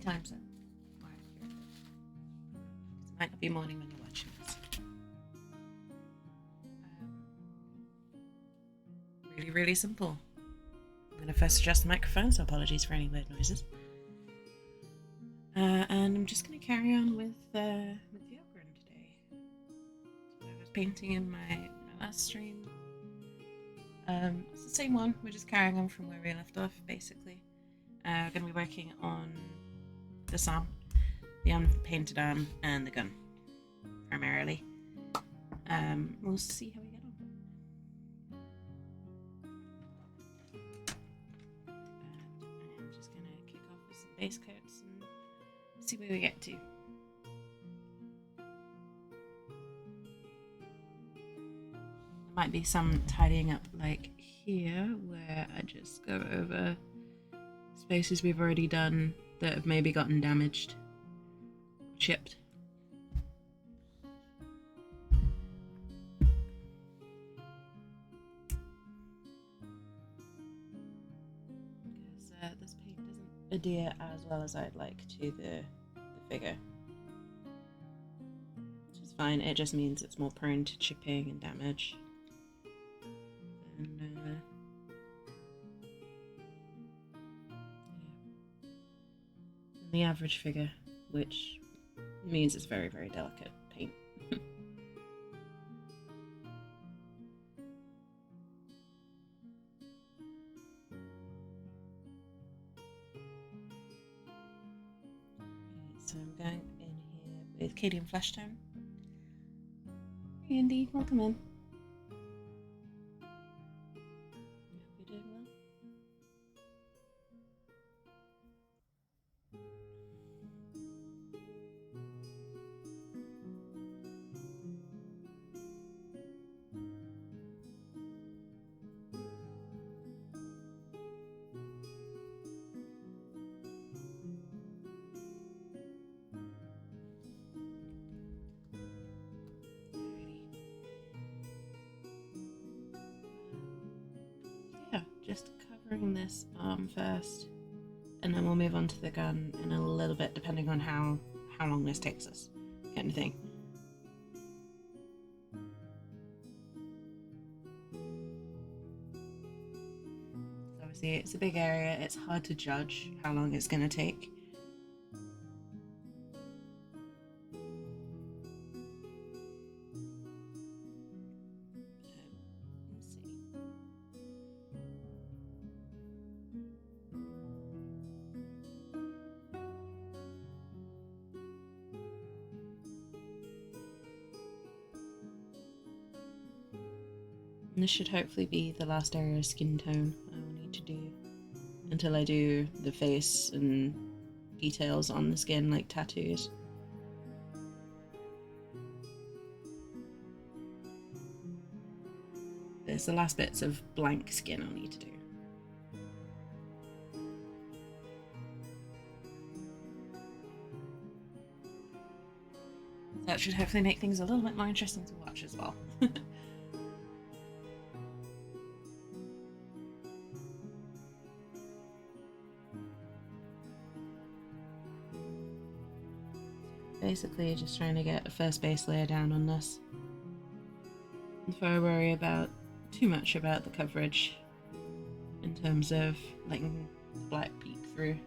time zone. More accurate. Because it might not be morning when you're watching this. Really, really simple. I'm going to first adjust the microphone, so apologies for any weird noises. And I'm just going to carry on with the Ogryn today. So I was painting in my last stream. It's the same one. We're just carrying on from where we left off, basically. We're going to be working on the SAM, the unpainted arm, and the gun, primarily. We'll see how we get on. And I'm just going to kick off with some base coats and see where we get to. There might be some tidying up like here, where I just go over spaces we've already done that have maybe gotten damaged, chipped. Because this paint doesn't adhere as well as I'd like to the figure. Which is fine, it just means it's more prone to chipping and damage than the average figure, which means it's very, very delicate paint. So I'm going in here with Cadian Flesh Tone. Hey Andy, welcome in. Hope you're doing well. Just covering this arm first, and then we'll move on to the gun in a little bit, depending on how long this takes us, kind of thing. So obviously it's a big area, it's hard to judge how long it's going to take. And this should hopefully be the last area of skin tone I will need to do until I do the face and details on the skin, like tattoos. There's the last bits of blank skin I'll need to do. That should hopefully make things a little bit more interesting to watch as well. Basically just trying to get a first base layer down on this before I worry about too much about the coverage in terms of letting black peek through.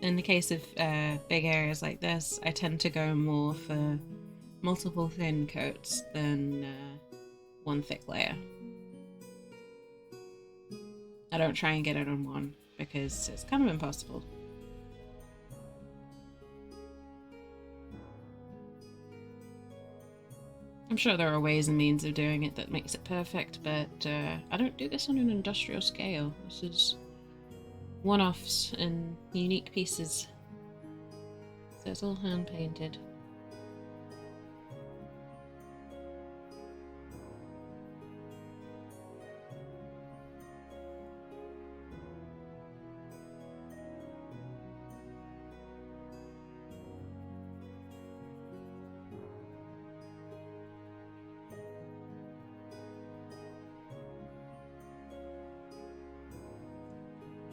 In the case of big areas like this, I tend to go more for multiple thin coats than one thick layer. I don't try and get it on one because it's kind of impossible. I'm sure there are ways and means of doing it that makes it perfect, but I don't do this on an industrial scale. This is one-offs and unique pieces, so it's all hand painted.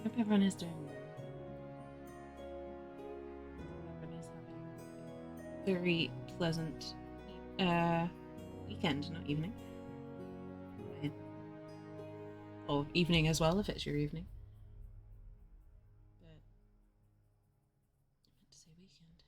Hope everyone is doing well. Everyone is having a very pleasant weekend, not evening. Or evening as well, if it's your evening. But I meant to say weekend.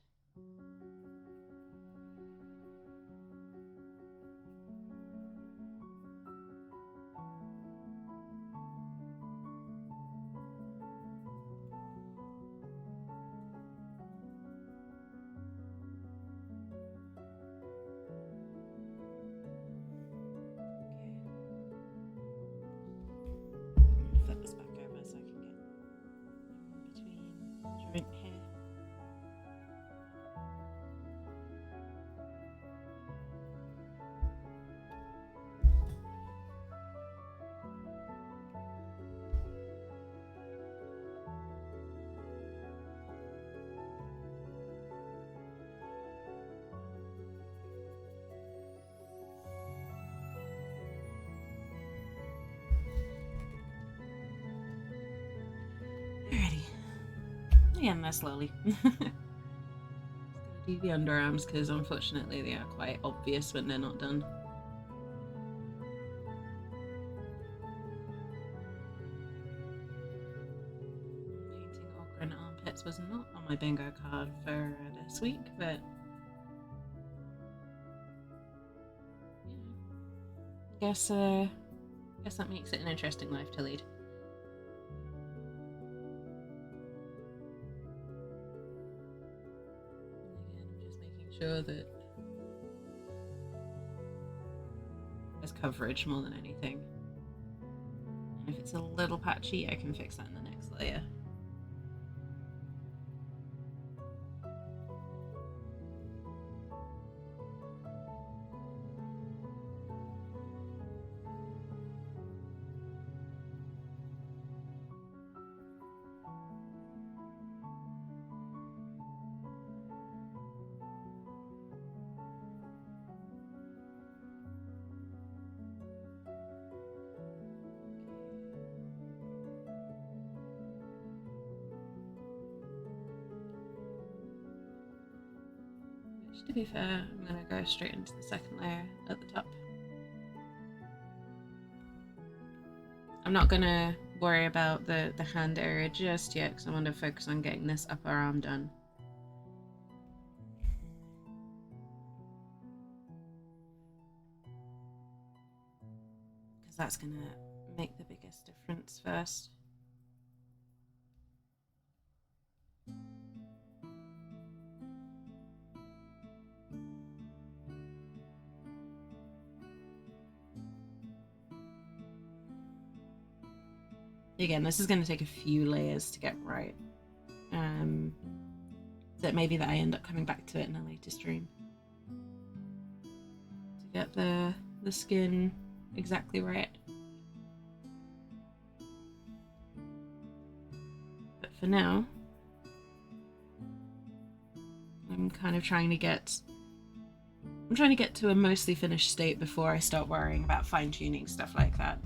Flip this back over so I can get in between joint here. Alrighty. Again, there slowly. Just gonna do the underarms because unfortunately they are quite obvious when they're not done. Painting Ogryn armpits was not on my bingo card for this week, but guess that makes it an interesting life to lead. Sure that there's coverage more than anything. And if it's a little patchy, I can fix that in the next layer. To be fair, I'm going to go straight into the second layer at the top. I'm not going to worry about the hand area just yet because I want to focus on getting this upper arm done. Because that's going to make the biggest difference first. Again, this is going to take a few layers to get right. So it may be that I end up coming back to it in a later stream. To get the skin exactly right. But for now, I'm kind of trying to get to a mostly finished state before I start worrying about fine-tuning stuff like that.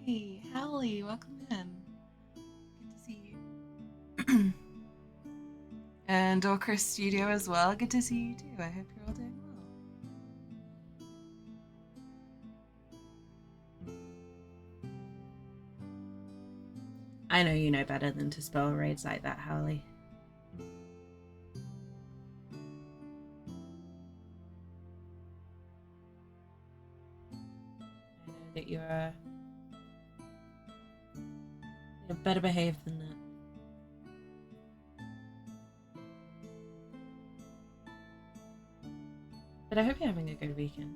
Hey, Hallie, welcome in. Good to see you. And Orchris Studio as well. Good to see you too. I hope you're all doing well. I know you know better than to spell raids like that, Hallie. I know that you're better behaved than that. But I hope you're having a good weekend.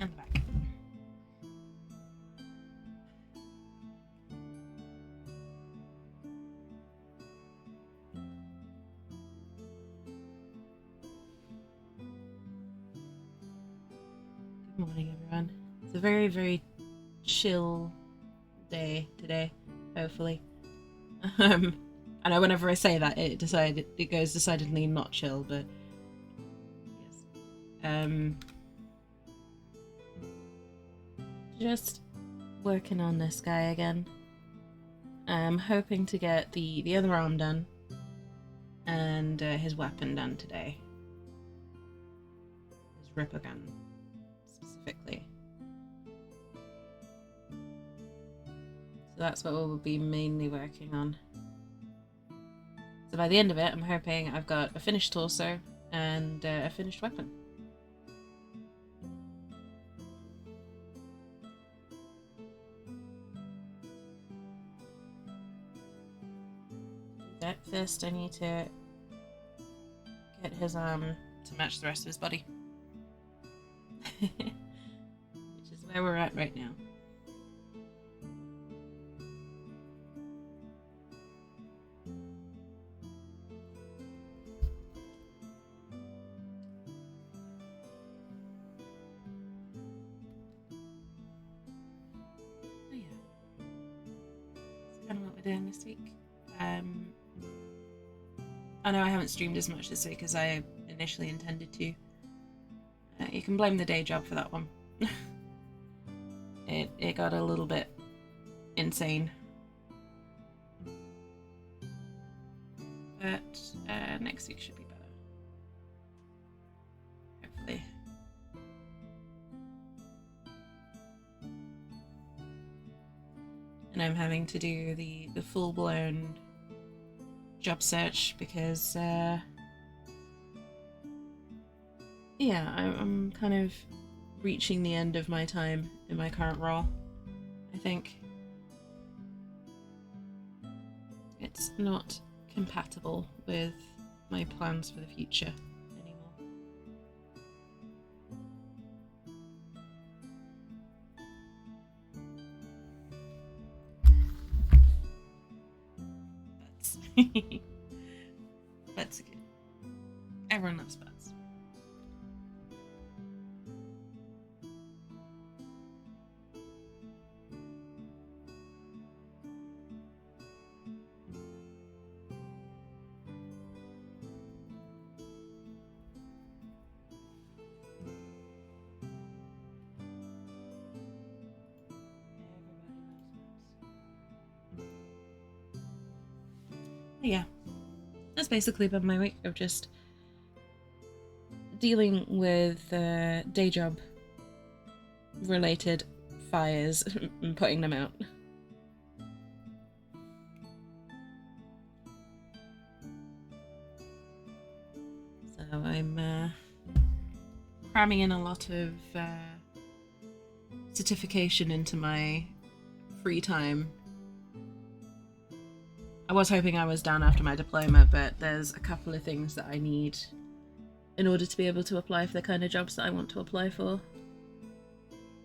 And back. Morning, everyone. It's a very, very chill day today, hopefully. I know whenever I say that, it goes decidedly not chill, but yes. Just working on this guy again. I'm hoping to get the other arm done and his weapon done today. His ripper gun, specifically. So that's what we'll be mainly working on. So by the end of it, I'm hoping I've got a finished torso and a finished weapon. Okay, first I need to get his arm to match the rest of his body. Which is where we're at right now. Doing this week. I know I haven't streamed as much this week as I initially intended to. You can blame the day job for that one. It got a little bit insane. But next week should be better. Hopefully. And I'm having to do the full-blown job search because, yeah, I'm kind of reaching the end of my time in my current role, I think. It's not compatible with my plans for the future anymore. Butts are good. Everyone loves butts. Yeah, that's basically been my week of just dealing with day job related fires and putting them out. So I'm cramming in a lot of certification into my free time. I was hoping I was done after my diploma, but there's a couple of things that I need in order to be able to apply for the kind of jobs that I want to apply for.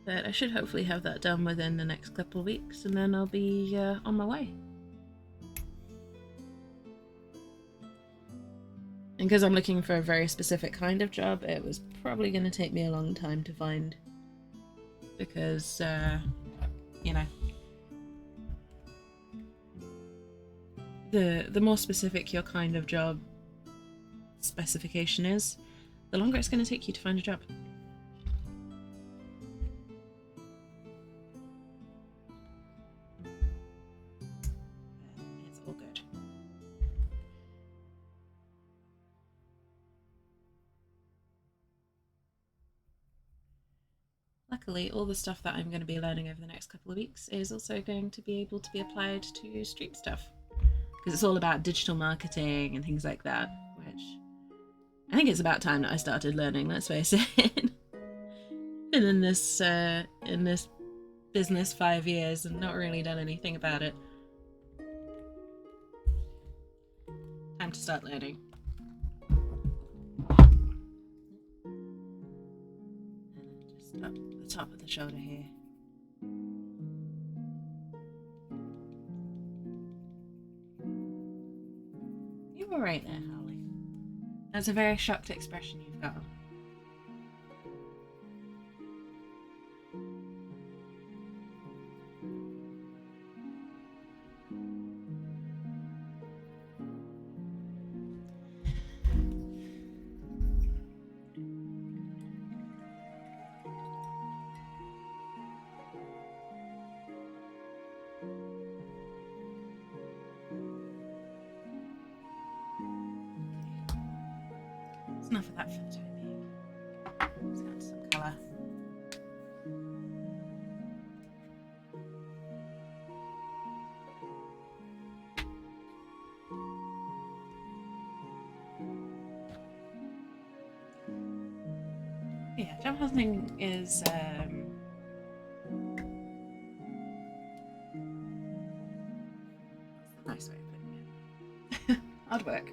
But I should hopefully have that done within the next couple of weeks, and then I'll be on my way. And because I'm looking for a very specific kind of job, it was probably going to take me a long time to find. Because, you know, the more specific your kind of job specification is, the longer it's going to take you to find a job. It's all good. Luckily, all the stuff that I'm going to be learning over the next couple of weeks is also going to be able to be applied to stream stuff. Because it's all about digital marketing and things like that, which I think it's about time that I started learning, let's face it. Been in this business 5 years and not really done anything about it. Time to start learning. Just up the top of the shoulder here. You're right there, Holly. That's a very shocked expression you've got. enough of that for the time being. Let's go into some colour. Yeah, gem hunting is that's the nice way of putting it. Hard work.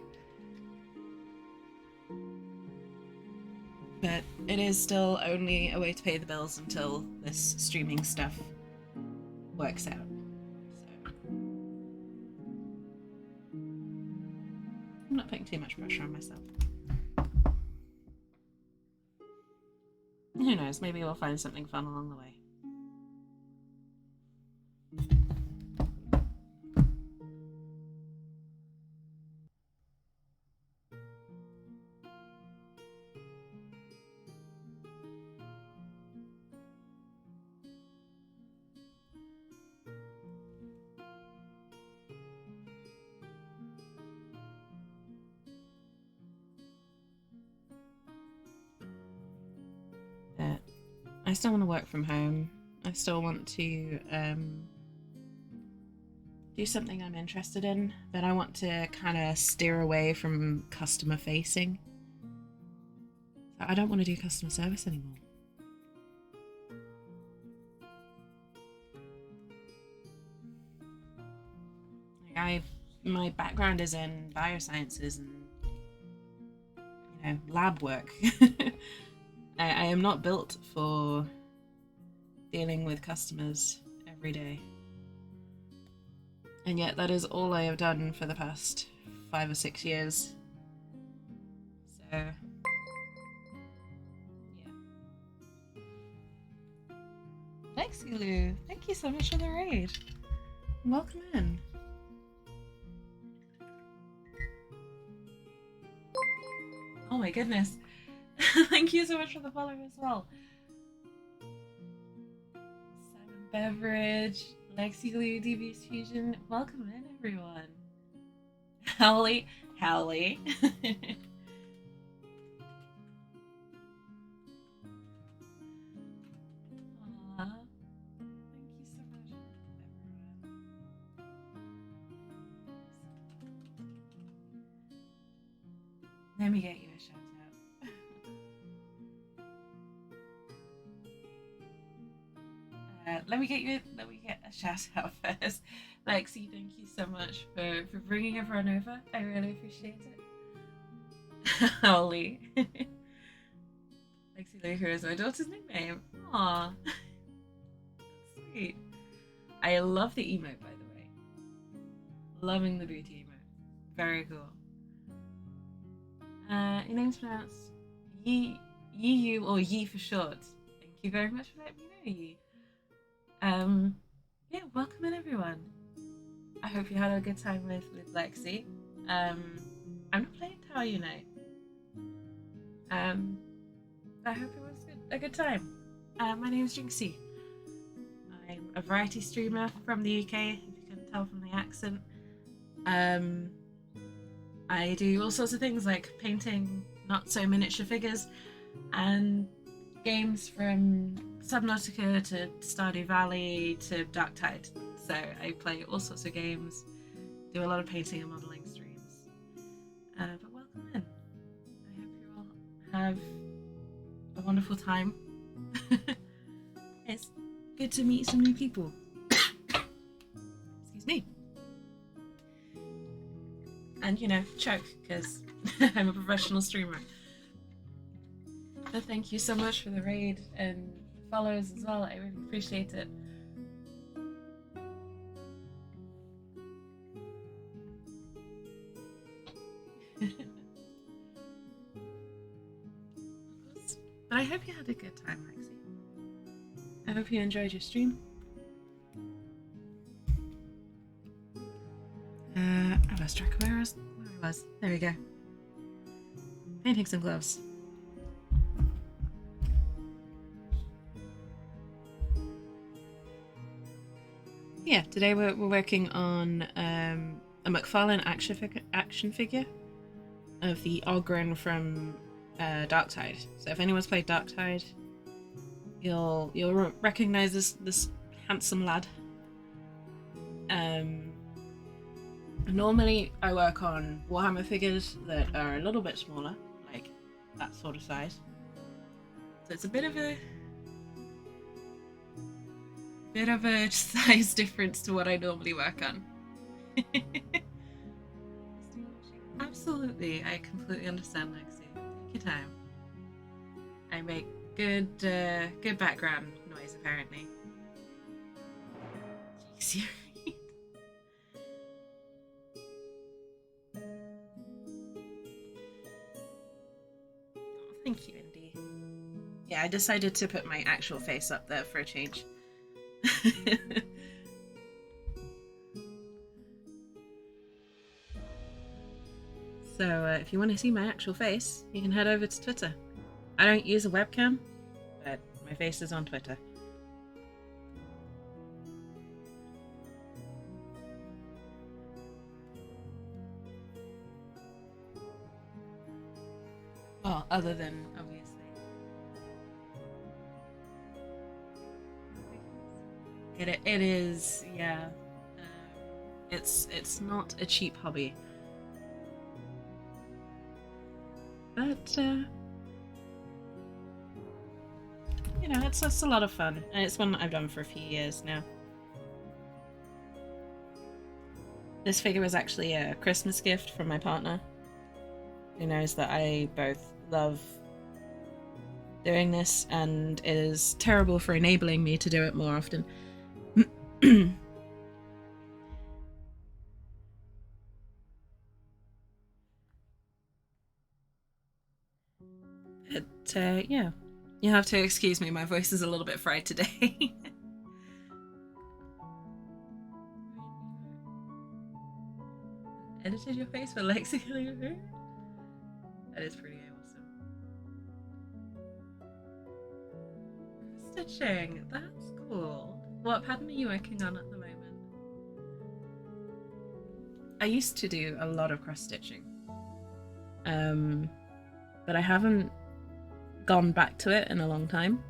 But it is still only a way to pay the bills until this streaming stuff works out. So I'm not putting too much pressure on myself. Who knows, maybe we'll find something fun along the way. I still want to work from home. I still want to do something I'm interested in, but I want to kind of steer away from customer facing. I don't want to do customer service anymore. My background is in biosciences and lab work. I am not built for dealing with customers every day. And yet that is all I have done for the past 5 or 6 years. So, yeah. Lexilu, thank you so much for the raid. Welcome in. Oh my goodness. Thank you so much for the follow as well. Simon Beveridge, Lexi Lou, DBS Fusion, welcome in everyone. Howley. Aww. Thank you so much everyone. Let me get you a shout out. Let me get a shout out first. Lexi, thank you so much for bringing everyone over. I really appreciate it. Holly. Lexi Luker is my daughter's nickname. Aww. That's sweet. I love the emote, by the way. Loving the booty emote. Very cool. Your name's pronounced Yi or Yi for short. Thank you very much for letting me know, Yi. Yeah, welcome in everyone. I hope you had a good time with Lexi. I'm not playing Tower Unite. I hope it was a good time. My name is Jinxie. I'm a variety streamer from the UK, if you can tell from the accent. I do all sorts of things like painting not so miniature figures and games from Subnautica to Stardew Valley to Darktide. So I play all sorts of games, do a lot of painting and modelling streams. But welcome in. I hope you all have a wonderful time. It's good to meet some new people. Excuse me. And choke, because I'm a professional streamer. But thank you so much for the raid and follows as well. I really appreciate it. But I hope you had a good time, Lexi. I hope you enjoyed your stream. I lost track of where I was. There we go. Painting some gloves. Yeah, today we're working on a McFarlane action figure of the Ogryn from Darktide. So if anyone's played Darktide, you'll recognize this handsome lad. Normally I work on Warhammer figures that are a little bit smaller, like that sort of size. So it's a bit of a size difference to what I normally work on. Absolutely, I completely understand, Lexi. Take your time. I make good background noise, apparently. Jeez, you're right. Oh, thank you, Indy. Yeah, I decided to put my actual face up there for a change. So if you want to see my actual face, you can head over to Twitter. I don't use a webcam, but my face is on Twitter. Well, other than, obviously. It is, yeah. It's not a cheap hobby. But, you know, it's a lot of fun. And it's one that I've done for a few years now. This figure was actually a Christmas gift from my partner, who knows that I both love doing this and is terrible for enabling me to do it more often. But yeah, you have to excuse me, my voice is a little bit fried today. Edited your face for Lexi? That is pretty awesome. Stitching, that's cool. What pattern are you working on at the moment? I used to do a lot of cross stitching, but I haven't gone back to it in a long time.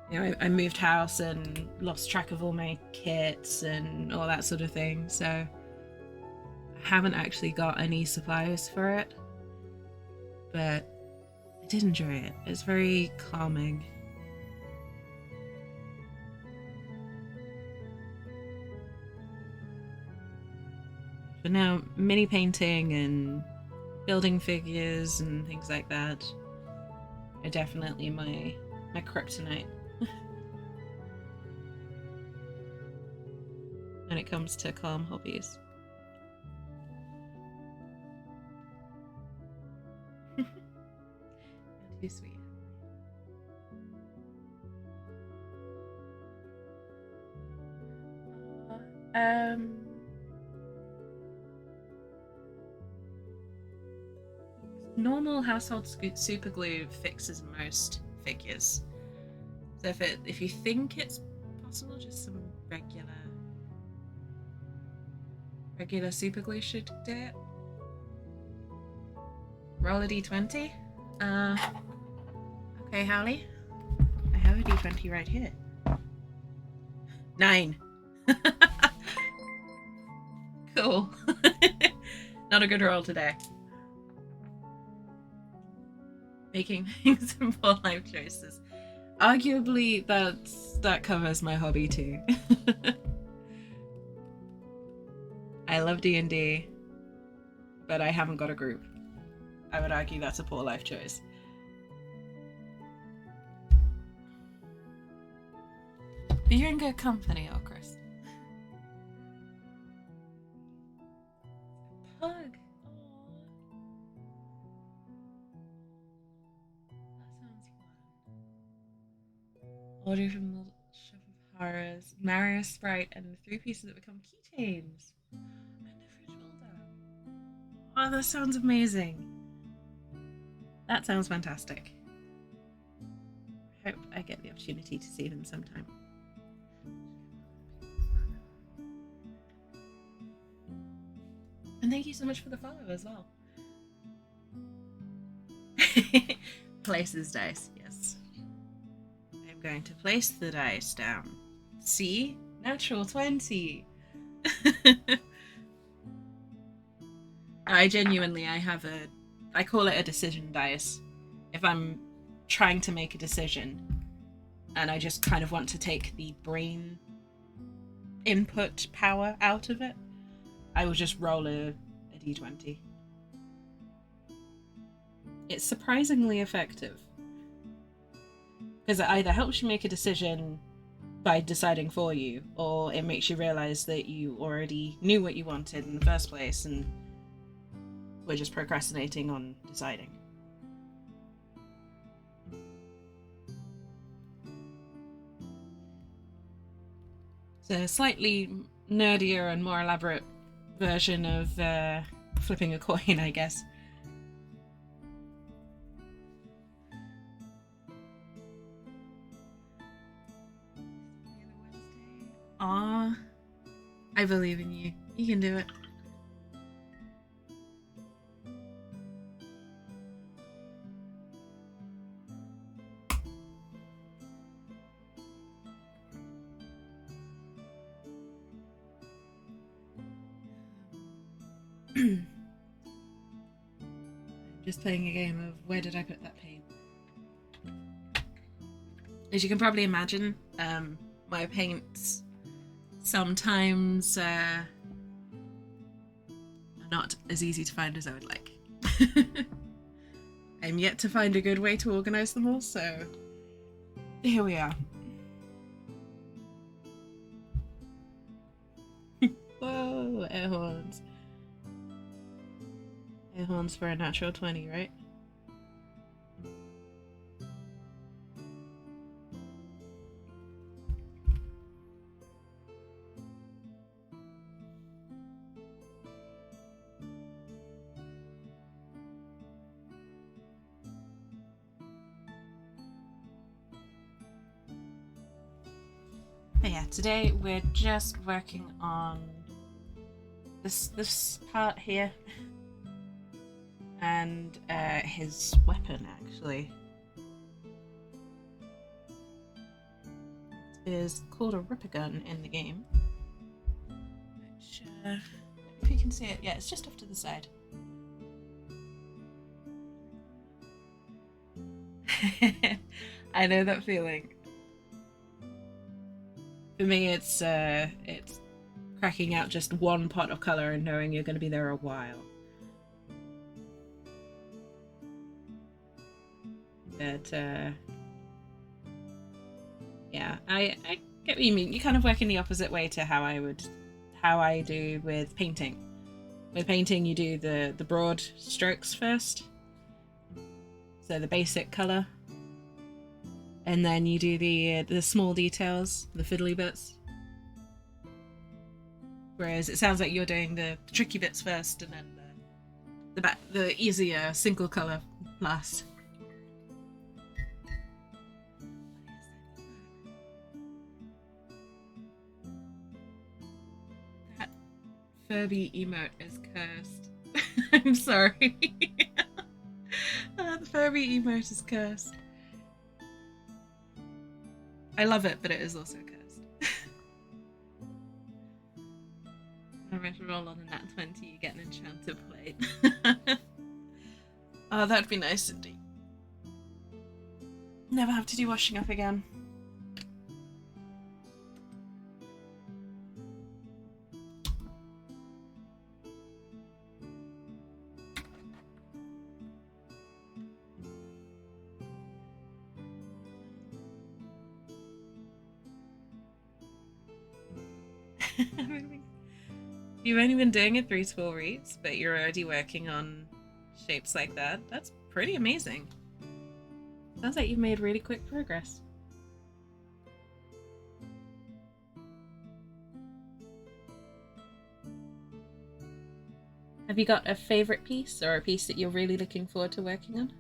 You know, I moved house and lost track of all my kits and all that sort of thing, so I haven't actually got any supplies for it, but I did enjoy it. It's very calming. But now, mini painting and building figures and things like that are definitely my kryptonite. When it comes to calm hobbies. You're too sweet. Normal household super glue fixes most figures. So if you think it's possible, just some regular super glue should do it. Roll a d20. Okay, Hallie. I have a d20 right here. 9. Cool. Not a good roll today. Making things and poor life choices. Arguably, that covers my hobby too. I love D&D, but I haven't got a group. I would argue that's a poor life choice. But you're in good company, Chris. Pug. Aww. That sounds fun. Order from the Shop of Horrors, Mario Sprite, and the 3 pieces that become keychains. And a fridge builder. Oh, that sounds amazing. That sounds fantastic. I hope I get the opportunity to see them sometime. And thank you so much for the follow as well. Places dice, yes. I'm going to place the dice down. See? Natural 20. I call it a decision dice. If I'm trying to make a decision and I just kind of want to take the brain input power out of it, I will just roll a d20. It's surprisingly effective because it either helps you make a decision by deciding for you, or it makes you realize that you already knew what you wanted in the first place and were just procrastinating on deciding. It's a slightly nerdier and more elaborate version of flipping a coin, I guess. Aw, I believe in you. You can do it. I'm just playing a game of where did I put that paint? As you can probably imagine, my paints sometimes are not as easy to find as I would like. I'm yet to find a good way to organise them all, so here we are. Whoa, air horns. Air horns for a natural 20, right? But yeah, today we're just working on this part here and his weapon, actually. It is called a ripper gun in the game, which if you can see it, yeah, it's just off to the side. I know that feeling. For me, it's cracking out just one pot of colour and knowing you're going to be there a while. But yeah, I get what you mean. You kind of work in the opposite way to how I do with painting. With painting, you do the broad strokes first, so the basic colour. And then you do the small details, the fiddly bits. Whereas it sounds like you're doing the tricky bits first, and then the easier single color last. That Furby emote is cursed. I'm sorry. The Furby emote is cursed. I love it, but it is also cursed. I'm going to roll on a nat 20, you get an enchanted plate. Oh, that'd be nice indeed. Never have to do washing up again. You've only been doing it 3 to 4 weeks, but you're already working on shapes like that. That's pretty amazing. Sounds like you've made really quick progress. Have you got a favourite piece or a piece that you're really looking forward to working on?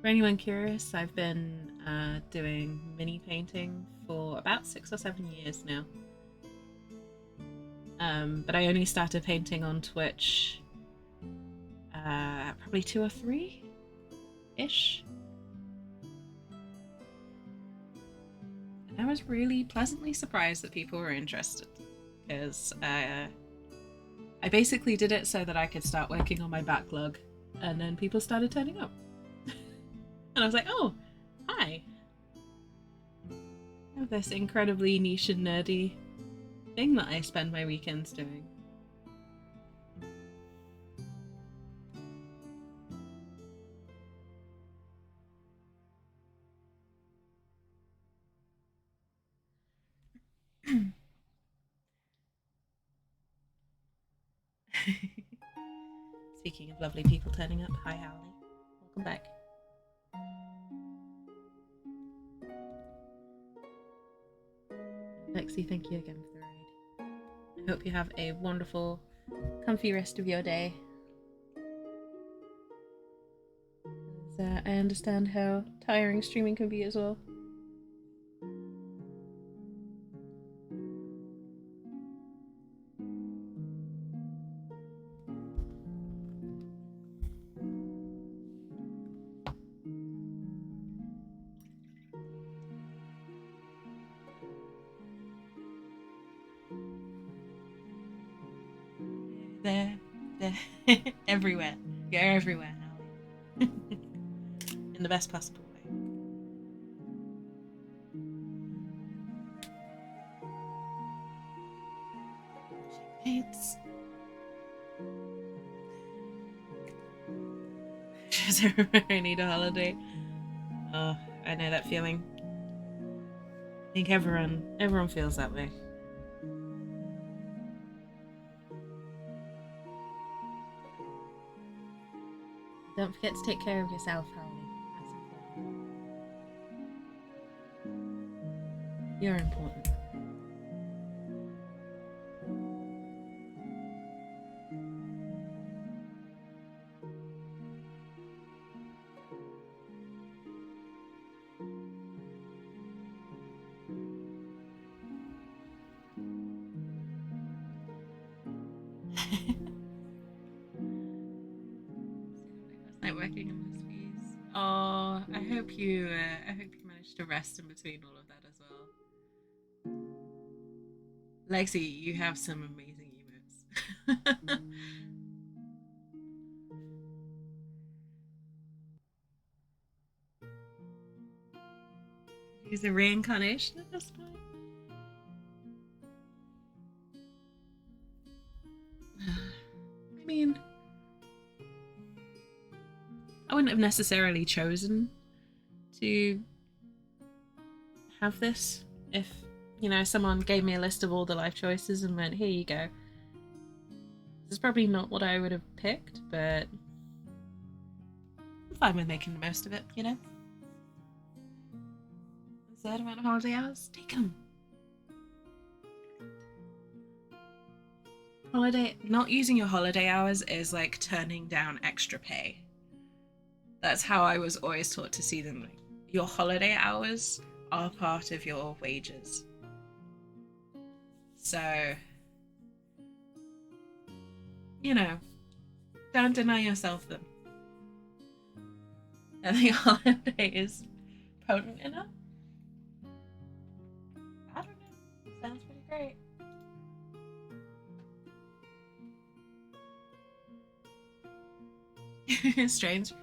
For anyone curious, I've been doing mini painting for about 6 or 7 years now. But I only started painting on Twitch probably 2 or 3-ish. And I was really pleasantly surprised that people were interested, because I basically did it so that I could start working on my backlog, and then people started turning up. And I was like, oh, hi. I have this incredibly niche and nerdy thing that I spend my weekends doing. Speaking of lovely people turning up, hi Howley. Welcome back. Lexi, thank you again for the raid. I hope you have a wonderful, comfy rest of your day. I understand how tiring streaming can be as well. They're everywhere. You're everywhere, Howley. In the best possible way. She paints. Does everybody need a holiday? Oh, I know that feeling. I think everyone feels that way. Don't forget to take care of yourself, Howley. That's important. You're important. Working on this piece. Oh, I hope you managed to rest in between all of that as well. Lexi, you have some amazing emotes. He's a reincarnation at this point. I mean, I wouldn't have necessarily chosen to have this if, someone gave me a list of all the life choices and went, here you go. This is probably not what I would have picked, but I'm fine with making the most of it, A certain amount of holiday hours, take them. Not using your holiday hours is like turning down extra pay. That's how I was always taught to see them. Like, your holiday hours are part of your wages. So, don't deny yourself them. I think holiday is potent enough. I don't know. Sounds pretty great. Strange.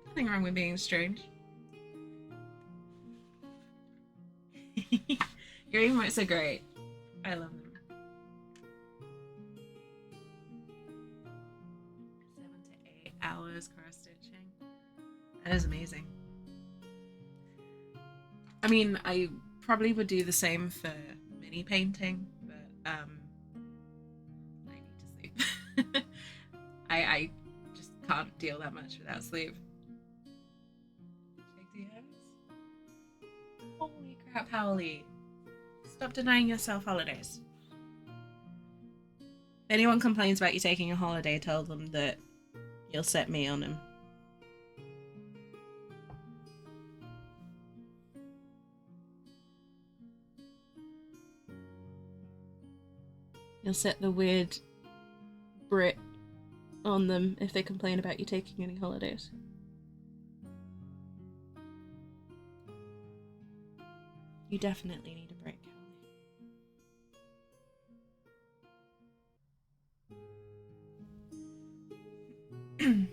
Nothing wrong with being strange. Your emotes are great. I love them. 7 to 8 hours cross stitching. That is amazing. I mean, I probably would do the same for mini painting, but I need to sleep. I just can't deal that much without sleep. Holy crap, Howley. Stop denying yourself holidays. If anyone complains about you taking a holiday, tell them that you'll set me on him. You'll set the weird Brit on them if they complain about you taking any holidays. You definitely need a break, Hallie.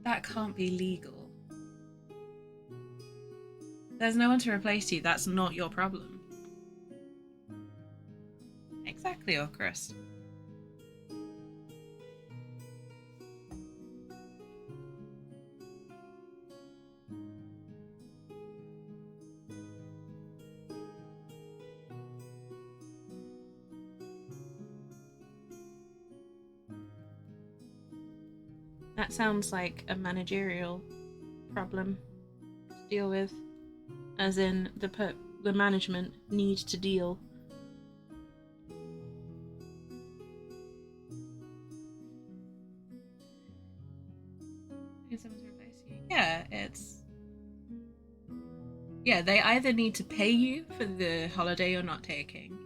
That can't be legal. There's no one to replace you. That's not your problem. Exactly, Ogryn. That sounds like a managerial problem to deal with, as in the management need to deal. Need someone to replace you? Yeah, they either need to pay you for the holiday you're not taking,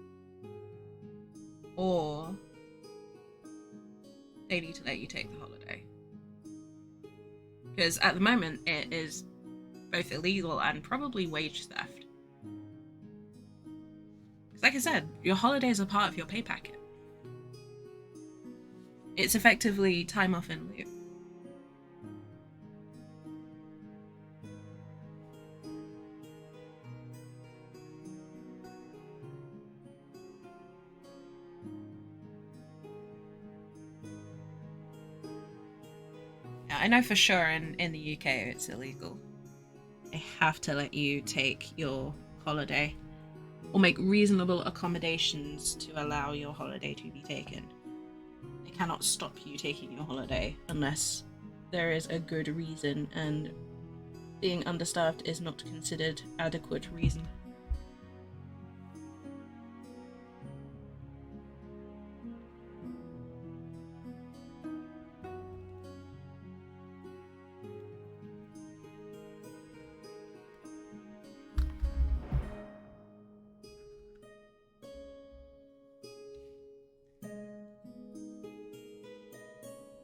or they need to let you take the holiday. Because at the moment, it is both illegal and probably wage theft. Because like I said, your holidays are part of your pay packet. It's effectively time off in lieu. Yeah, I know for sure in the UK it's illegal. They have to let you take your holiday or make reasonable accommodations to allow your holiday to be taken. They cannot stop you taking your holiday unless there is a good reason, and being understaffed is not considered adequate reason.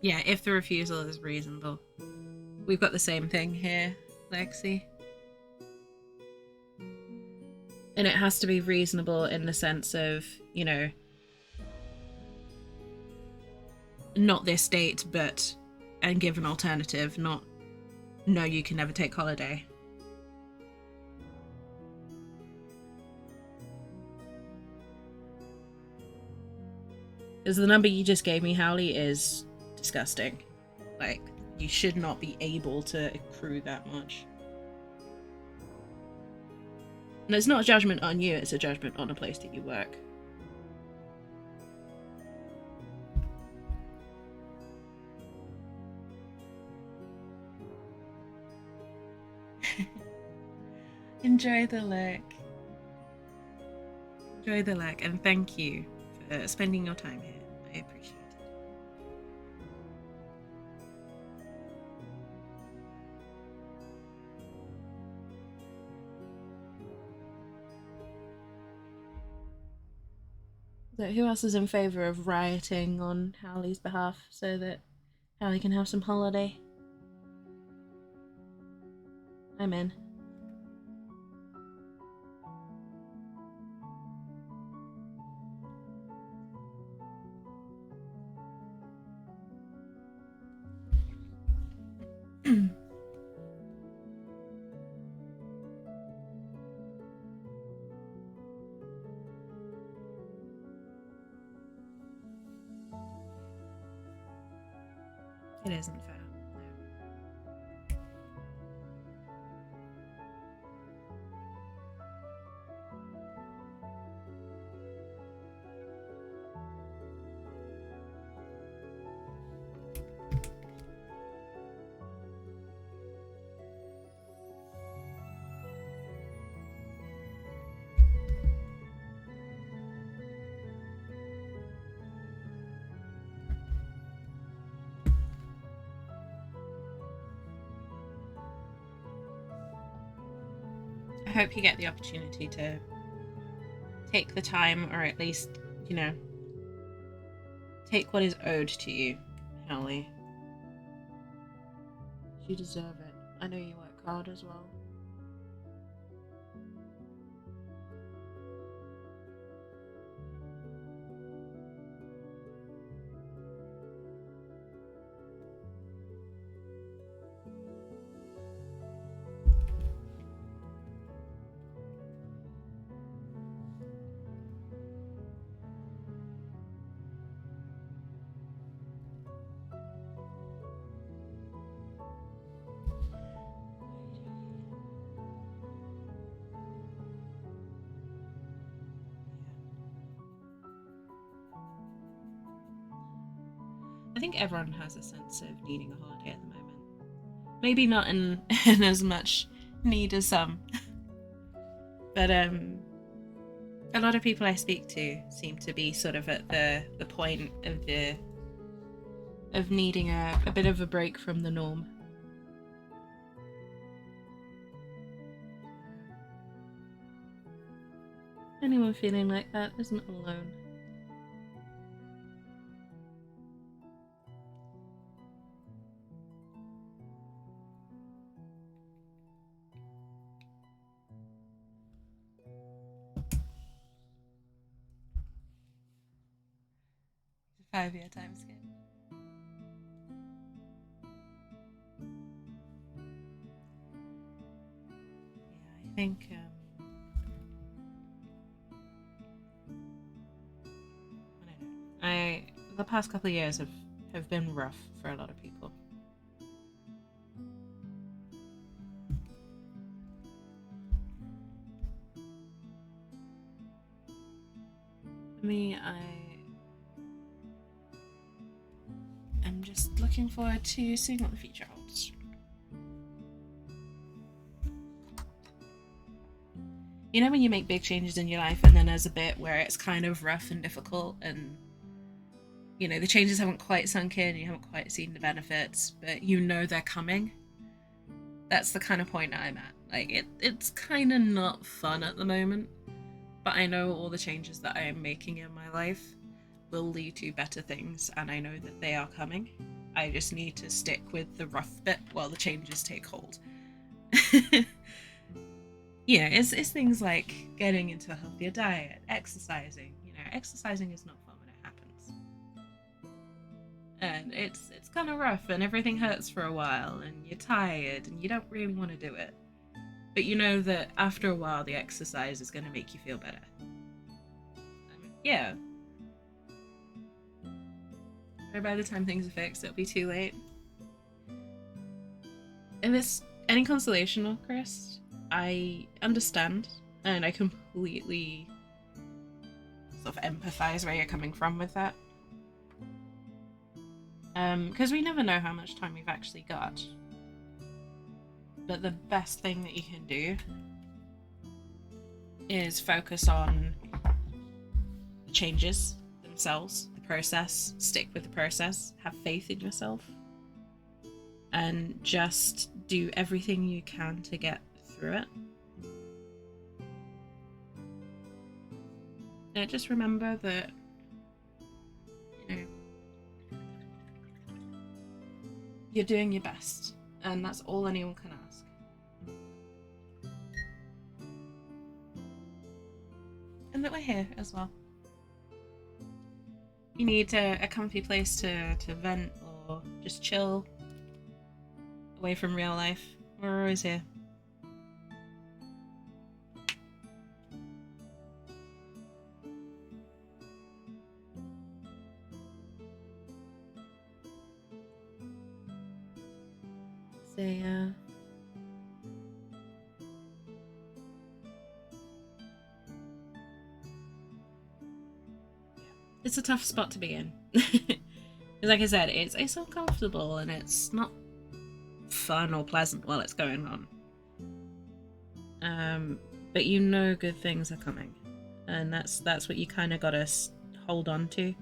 Yeah, if the refusal is reasonable. We've got the same thing here, Lexi. And it has to be reasonable in the sense of, you know, not this date, but and give an alternative, not no, you can never take holiday. Because the number you just gave me, Howley, is disgusting. Like, you should not be able to accrue that much. And it's not a judgment on you, it's a judgment on the place that you work. Enjoy the look. Enjoy the look, and thank you for spending your time here. I appreciate it. So who else is in favour of rioting on Howley's behalf so that Howley can have some holiday? I'm in. It isn't fair. hope you get the opportunity to take the time, or at least, you know, take what is owed to you, Hallie. You deserve it. I know you work hard as well. I think everyone has a sense of needing a holiday at the moment. Maybe not in as much need as some. But a lot of people I speak to seem to be sort of at the point of needing a bit of a break from the norm. Anyone feeling like that isn't alone. It's a 5-year time scale. Yeah, I think I don't know. The past couple of years have been rough for a lot of people. For me, I'm just looking forward to seeing what the future holds. You know when you make big changes in your life and then there's a bit where it's kind of rough and difficult, and you know the changes haven't quite sunk in, you haven't quite seen the benefits, but you know they're coming. That's the kind of point I'm at. Like it's kind of not fun at the moment, but I know all the changes that I am making in my life will lead to better things, and I know that they are coming. I just need to stick with the rough bit while the changes take hold. Yeah, it's things like getting into a healthier diet, exercising. You know, exercising is not fun when it happens. And it's kind of rough and everything hurts for a while and you're tired and you don't really want to do it. But you know that after a while the exercise is going to make you feel better. Yeah. Or by the time things are fixed, it'll be too late. If it's any consolation, Chris, I understand and I completely sort of empathize where you're coming from with that. Because we never know how much time we've actually got. But the best thing that you can do is focus on the changes themselves, the process, stick with the process, have faith in yourself, and just do everything you can to get through it. And just remember that, you know, you're doing your best, and that's all anyone can ask. And that we're here as well. You need a comfy place to vent or just chill away from real life. We're always here. It's a tough spot to be in. Like I said, it's uncomfortable and it's not fun or pleasant while it's going on. But you know good things are coming, and that's what you kind of gotta hold on to.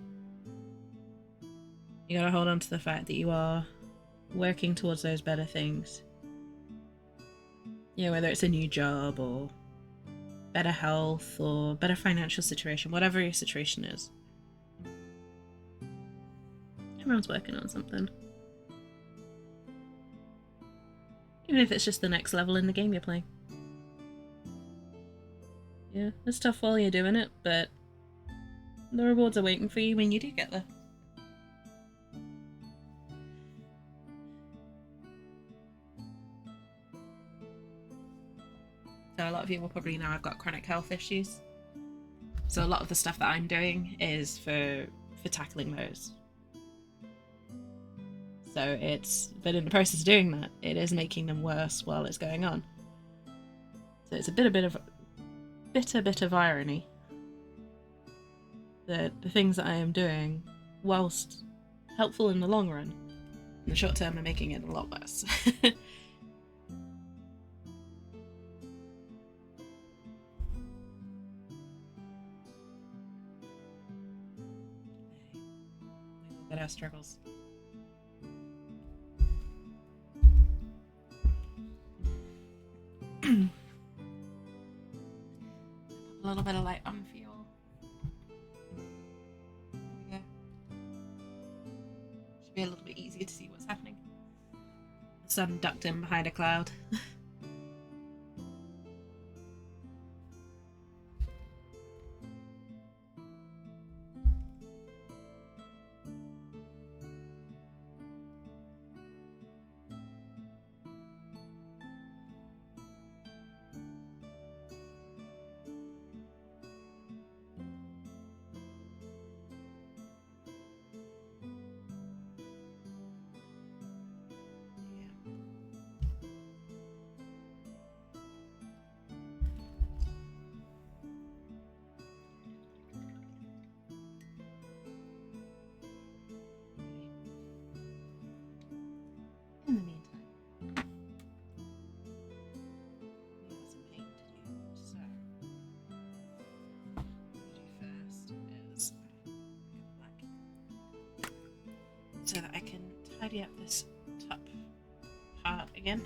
You gotta hold on to the fact that you are working towards those better things. You know, whether it's a new job or better health or better financial situation, whatever your situation is. Everyone's working on something. Even if it's just the next level in the game you're playing. Yeah, it's tough while you're doing it, but the rewards are waiting for you when you do get there. So a lot of you will probably know I've got chronic health issues. So a lot of the stuff that I'm doing is for tackling those. But in the process of doing that, it is making them worse while it's going on. So it's a bit of irony that the things that I am doing, whilst helpful in the long run, in the short term are making it a lot worse. We will get our struggles. A little bit of light on for you all. There we go. Should be a little bit easier to see what's happening. The sun ducked in behind a cloud. In the meantime, we have some paint to do. So, what we do first is black, so that I can tidy up this top part again.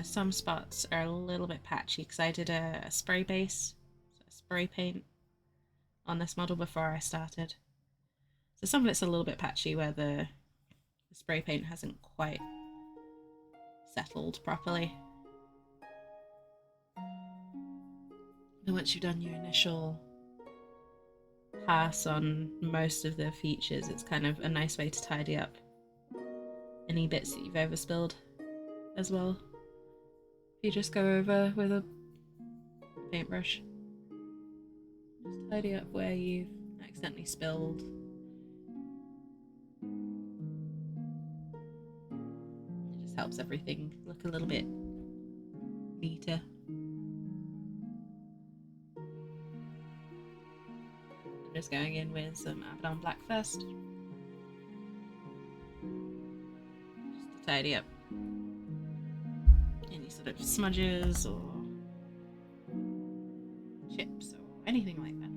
Some spots are a little bit patchy because I did a spray base, so a spray paint on this model before I started. So some of it's a little bit patchy where the spray paint hasn't quite settled properly. And once you've done your initial pass on most of the features, it's kind of a nice way to tidy up any bits that you've overspilled as well. You just go over with a paintbrush, just tidy up where you've accidentally spilled. It just helps everything look a little bit neater. I'm just going in with some Abaddon Black first, just to tidy up any sort of smudges or chips or anything like that.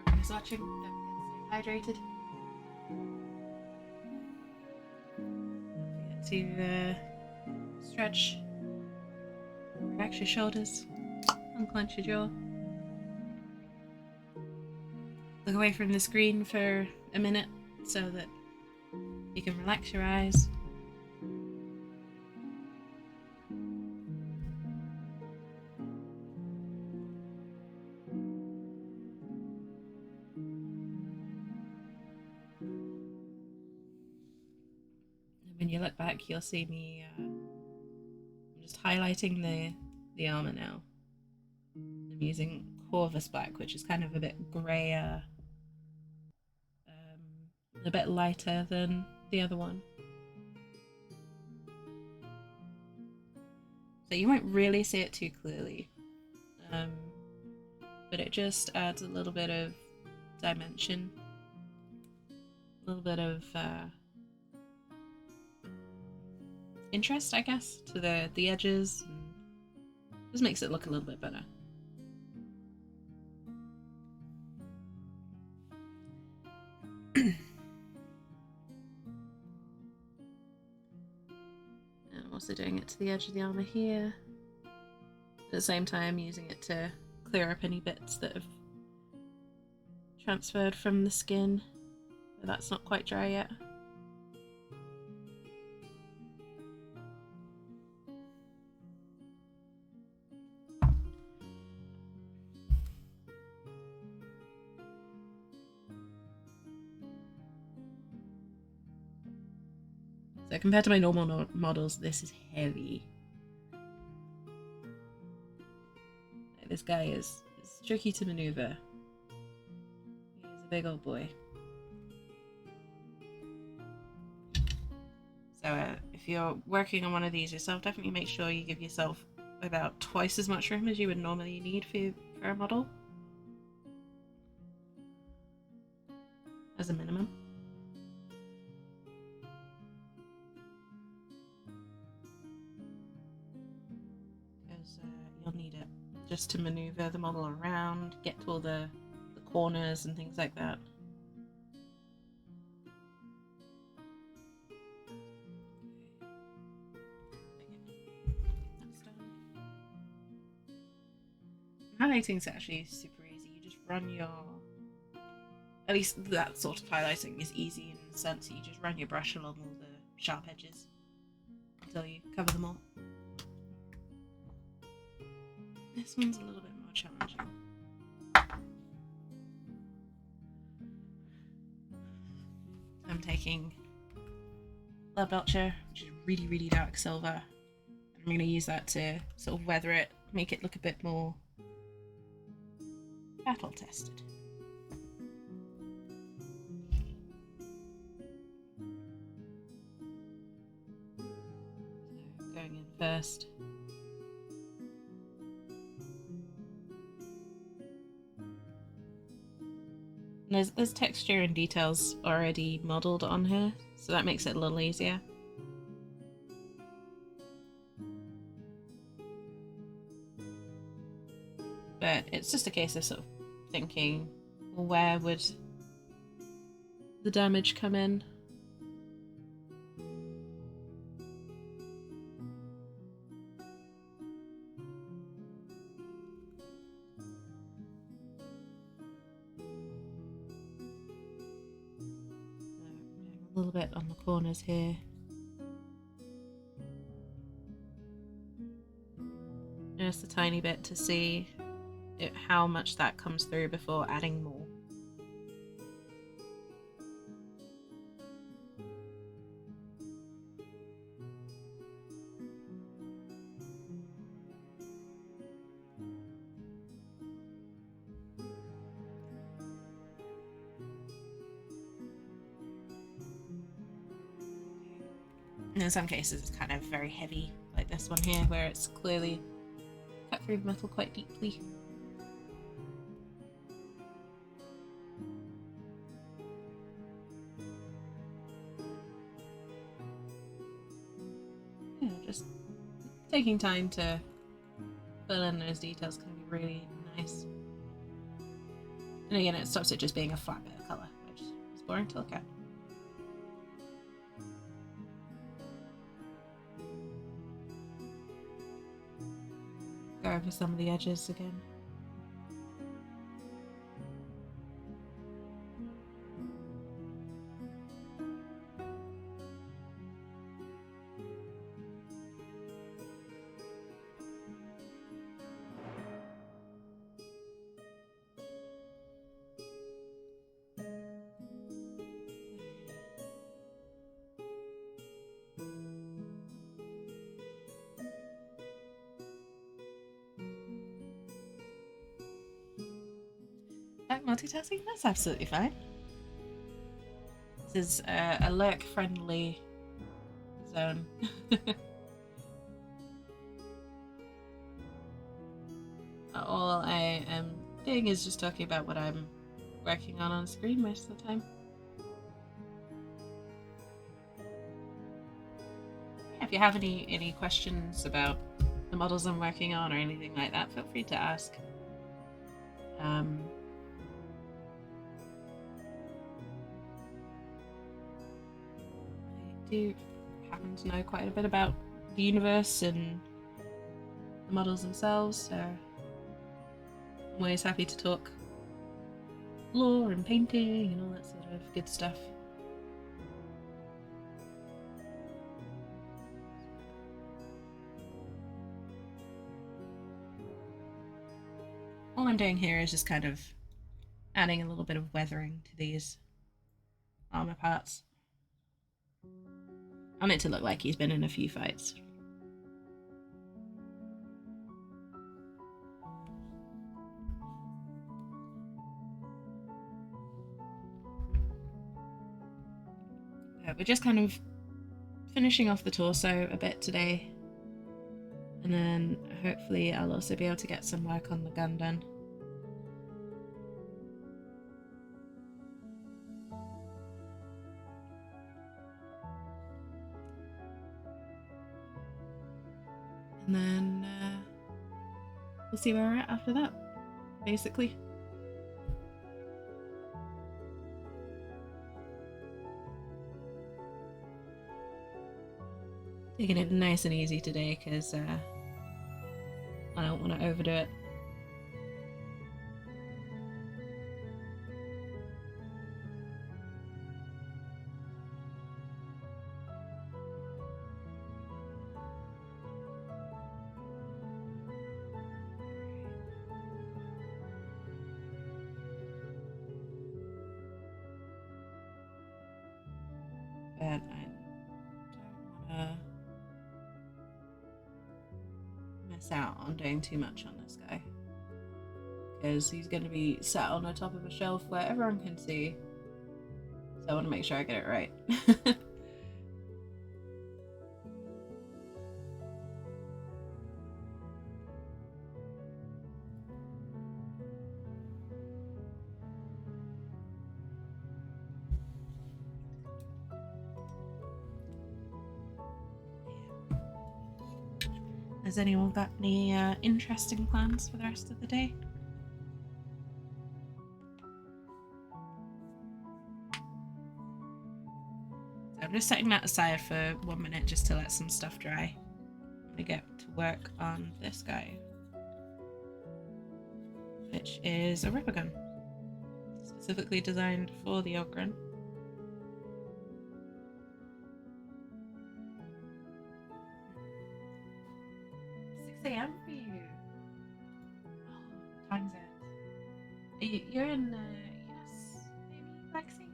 Everyone who's watching, don't forget to stay hydrated. Don't forget to stretch, relax your shoulders, unclench your jaw. Look away from the screen for a minute so that you can relax your eyes. When you look back, you'll see me I'm just highlighting the armor now. I'm using Corvus Black, which is kind of a bit grayer, a bit lighter than the other one. So you won't really see it too clearly, but it just adds a little bit of dimension, a little bit of interest, I guess, to the edges, and just makes it look a little bit better. And I'm also doing it to the edge of the armor here. At the same time, using it to clear up any bits that have transferred from the skin, but that's not quite dry yet. So compared to my normal models, this is heavy. This guy is tricky to maneuver. He is a big old boy. So if you're working on one of these yourself, definitely make sure you give yourself about twice as much room as you would normally need for a model, as a minimum. Because you'll need it just to maneuver the model around, get to all the corners and things like that. Highlighting is actually super easy. You just run your... At least that sort of highlighting is easy in the sense that you just run your brush along all the sharp edges until you cover them all. This one's a little bit more challenging. I'm taking Love Belcher, which is really, really dark silver, and I'm going to use that to sort of weather it, make it look a bit more battle tested. So going in first. There's texture and details already modelled on her, so that makes it a little easier. But it's just a case of sort of thinking, well, where would the damage come in? A little bit on the corners here. Just a tiny bit to see how much that comes through before adding more. In some cases it's kind of very heavy, like this one here, where it's clearly cut through the metal quite deeply. Yeah, just taking time to fill in those details can be really nice. And again, it stops it just being a flat bit of colour, which is boring to look at. Go over some of the edges again. Multitasking? That's absolutely fine. This is a lurk-friendly zone. All I am doing is just talking about what I'm working on screen most of the time. Yeah, if you have any questions about the models I'm working on or anything like that, feel free to ask. I do happen to know quite a bit about the universe and the models themselves, so I'm always happy to talk lore and painting and all that sort of good stuff. All I'm doing here is just kind of adding a little bit of weathering to these armor parts. I want it to look like he's been in a few fights. We're just kind of finishing off the torso a bit today, and then hopefully I'll also be able to get some work on the gun done. And then we'll see where we're at after that, basically. Taking it nice and easy today because I don't want to overdo it. But I don't want to miss out on doing too much on this guy, because he's going to be sat on the top of a shelf where everyone can see, so I want to make sure I get it right. Has anyone got any interesting plans for the rest of the day? So I'm just setting that aside for 1 minute just to let some stuff dry. I'm gonna get to work on this guy, which is a ripper gun, specifically designed for the Ogryn. 6 a.m. for you. Oh, time zones. You're in US, maybe, Lexi?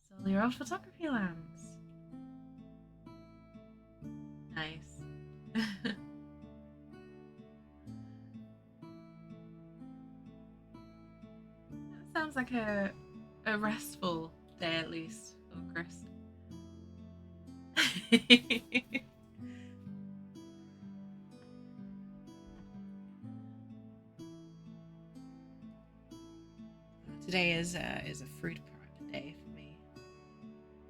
So you're on photography lands. Nice. That sounds like a restful day at least for Chris. Today is a fruit prep day for me.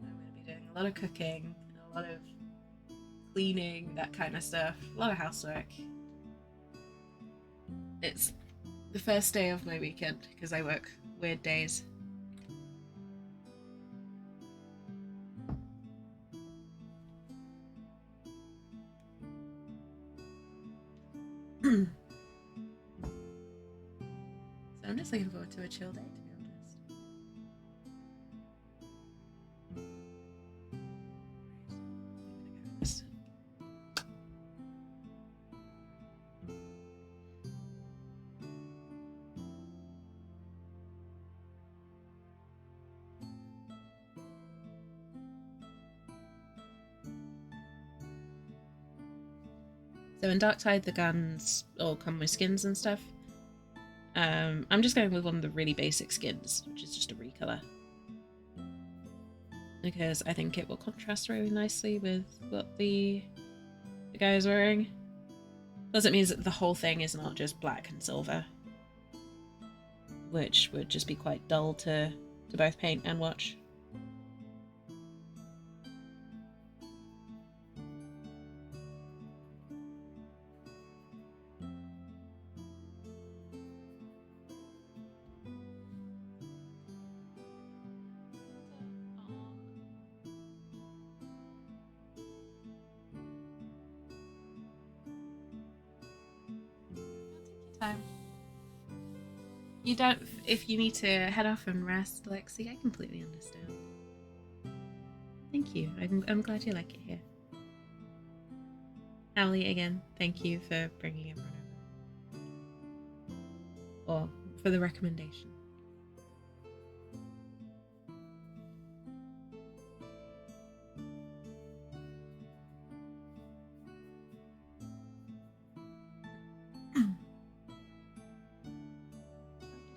I'm going to be doing a lot of cooking, a lot of cleaning, that kind of stuff, a lot of housework. It's the first day of my weekend because I work weird days. So I'm just looking forward to a chill day, to be honest. So in Darktide, the guns all come with skins and stuff. I'm just going with one of the really basic skins, which is just a recolor. Because I think it will contrast really nicely with what the guy is wearing. Plus it means that the whole thing is not just black and silver, which would just be quite dull to both paint and watch. Time. You don't. If you need to head off and rest, Lexi, I completely understand. Thank you. I'm glad you like it here. Ali, again, thank you for bringing everyone over. Or for the recommendation.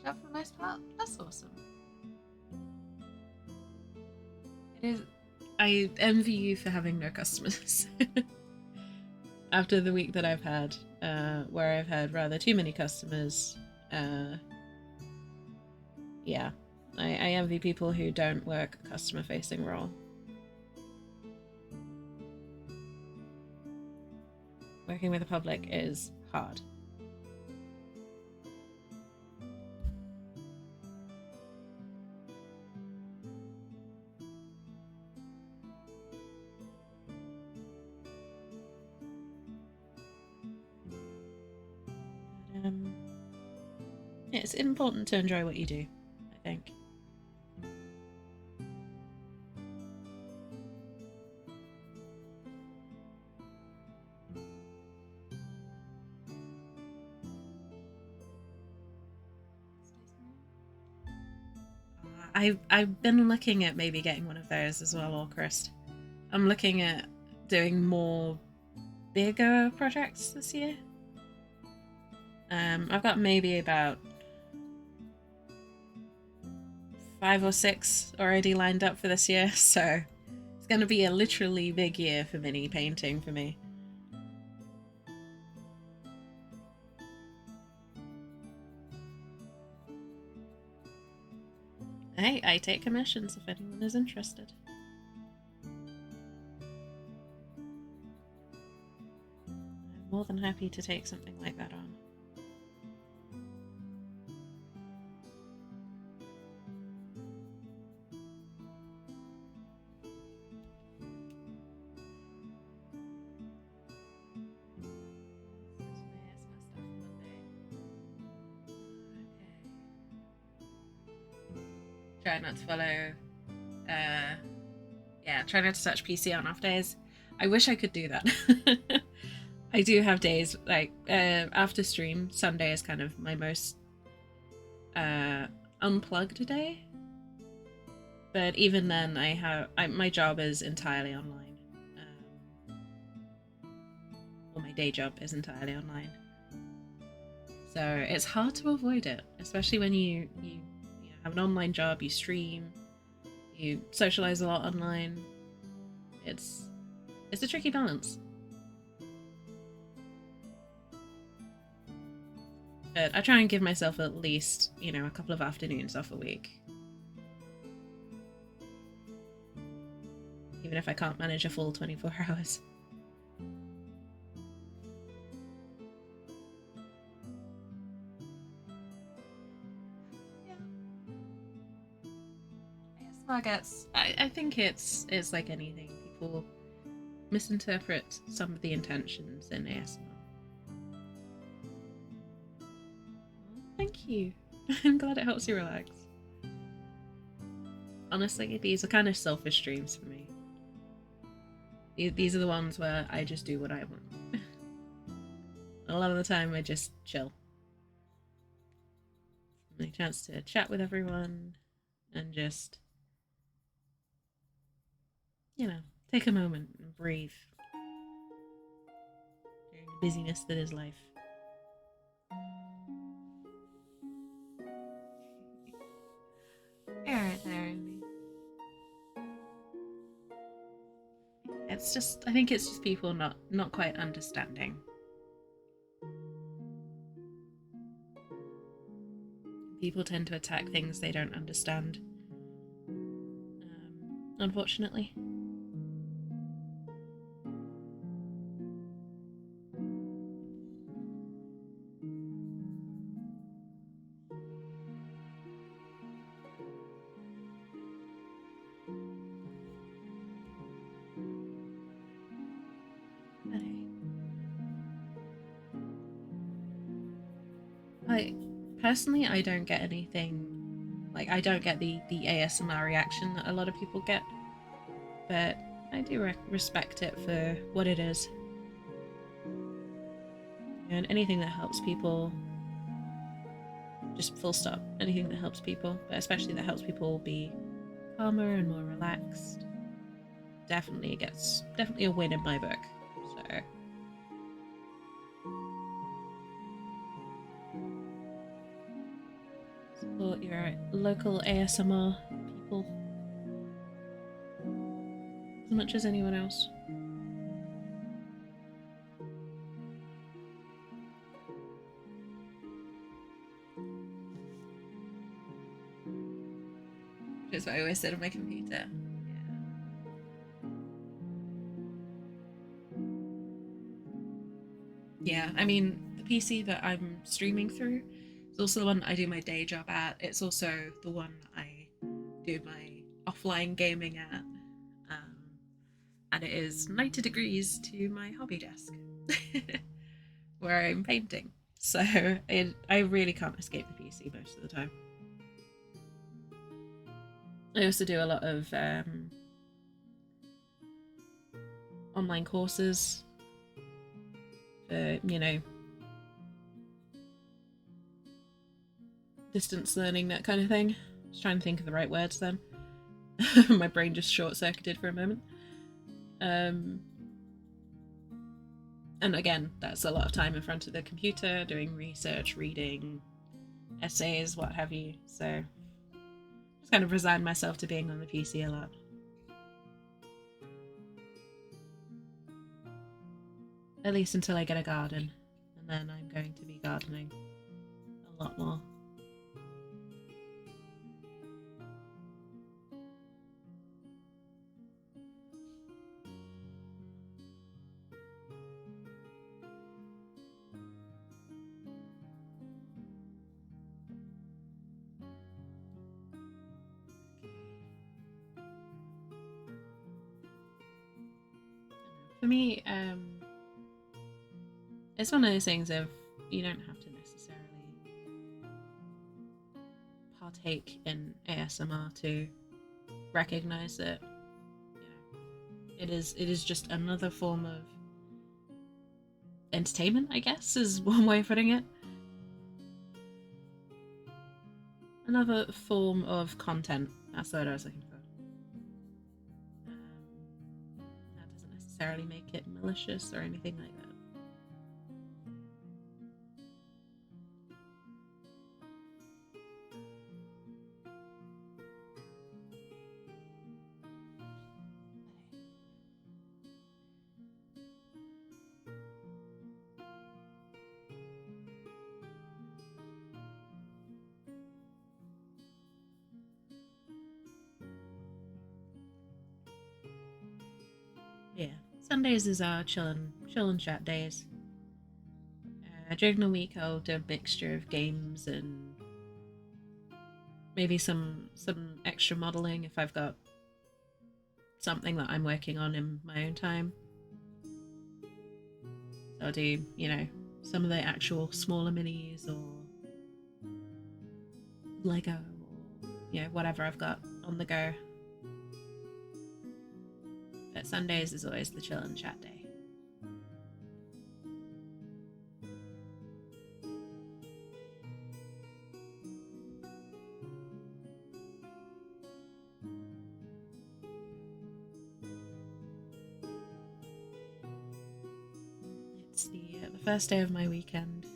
Job for the most part. That's awesome. It is. I envy you for having no customers. After the week that I've had, where I've had rather too many customers, yeah, I envy people who don't work a customer-facing role. Working with the public is hard. It's important to enjoy what you do, I think. I've been looking at maybe getting one of those as well, Orcrist. I'm looking at doing more bigger projects this year. I've got maybe about 5 or 6 already lined up for this year, so it's going to be a literally big year for mini painting for me. Hey, I take commissions if anyone is interested. I'm more than happy to take something like that on. Try not to follow. Yeah, try not to touch PC on off days. I wish I could do that. I do have days like after stream. Sunday is kind of my most unplugged day. But even then, my job is entirely online. Well, my day job is entirely online. So it's hard to avoid it, especially when you have an online job, you stream, you socialize a lot online. It's a tricky balance. But I try and give myself at least, a couple of afternoons off a week. Even if I can't manage a full 24 hours. I think it's like anything. People misinterpret some of the intentions in ASMR. Thank you. I'm glad it helps you relax. Honestly, these are kind of selfish streams for me. These are the ones where I just do what I want. A lot of the time I just chill. My chance to chat with everyone and just take a moment and breathe during busyness that is life. Alright there, Amy. It's just, I think it's just people not quite understanding. People tend to attack things they don't understand. Unfortunately. Personally, I don't get anything, like, I don't get the ASMR reaction that a lot of people get, but I do respect it for what it is. And anything that helps people, just full stop, anything that helps people, but especially that helps people be calmer and more relaxed, definitely a win in my book. So support your local ASMR people as much as anyone else. That's what I always said on my computer. Yeah, I mean, the PC that I'm streaming through is also the one I do my day job at. It's also the one I do my offline gaming at. And it is 90 degrees to my hobby desk where I'm painting. So I really can't escape the PC most of the time. I also do a lot of online courses for, distance learning, that kind of thing. I was trying to think of the right words then. My brain just short-circuited for a moment. And again, that's a lot of time in front of the computer, doing research, reading, essays, what have you. So I just kind of resigned myself to being on the PC a lot. At least until I get a garden, and then I'm going to be gardening a lot more. For me, it's one of those things of you don't have to necessarily partake in ASMR to recognize that it is just another form of entertainment, I guess, is one way of putting it. Another form of content. That's the word I was looking for. That doesn't necessarily make it malicious or anything like that. Yeah, Sundays is our chill and chat days. During the week, I'll do a mixture of games and maybe some extra modeling if I've got something that I'm working on in my own time. So I'll do, some of the actual smaller minis or Lego or whatever I've got on the go. But Sundays is always the chill and chat day. it's the first day of my weekend.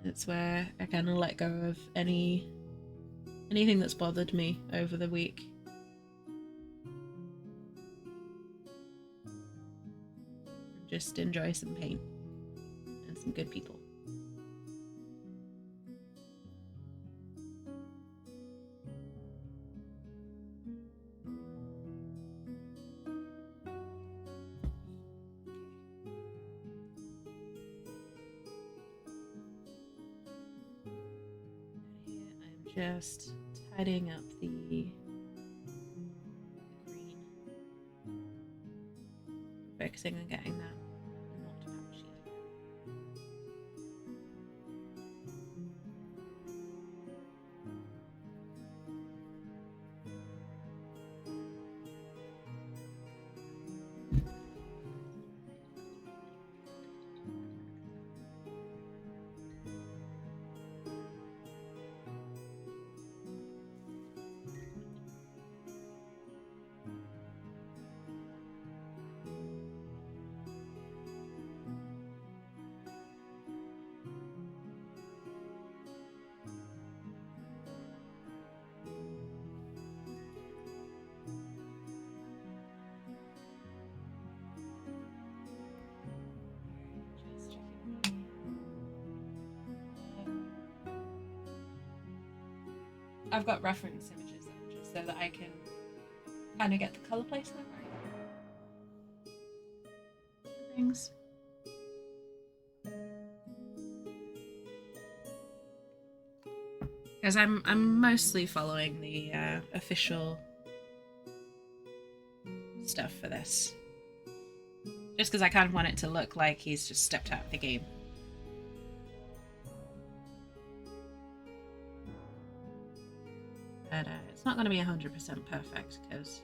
It's where I kind of let go of anything that's bothered me over the week. And just enjoy some paint and some good people. Just tidying up the green, focusing on getting that not patchy. I've got reference images up just so that I can kind of get the colour placement right. Things. Because I'm mostly following the official stuff for this. Just because I kind of want it to look like he's just stepped out of the game. But it's not going to be 100% perfect because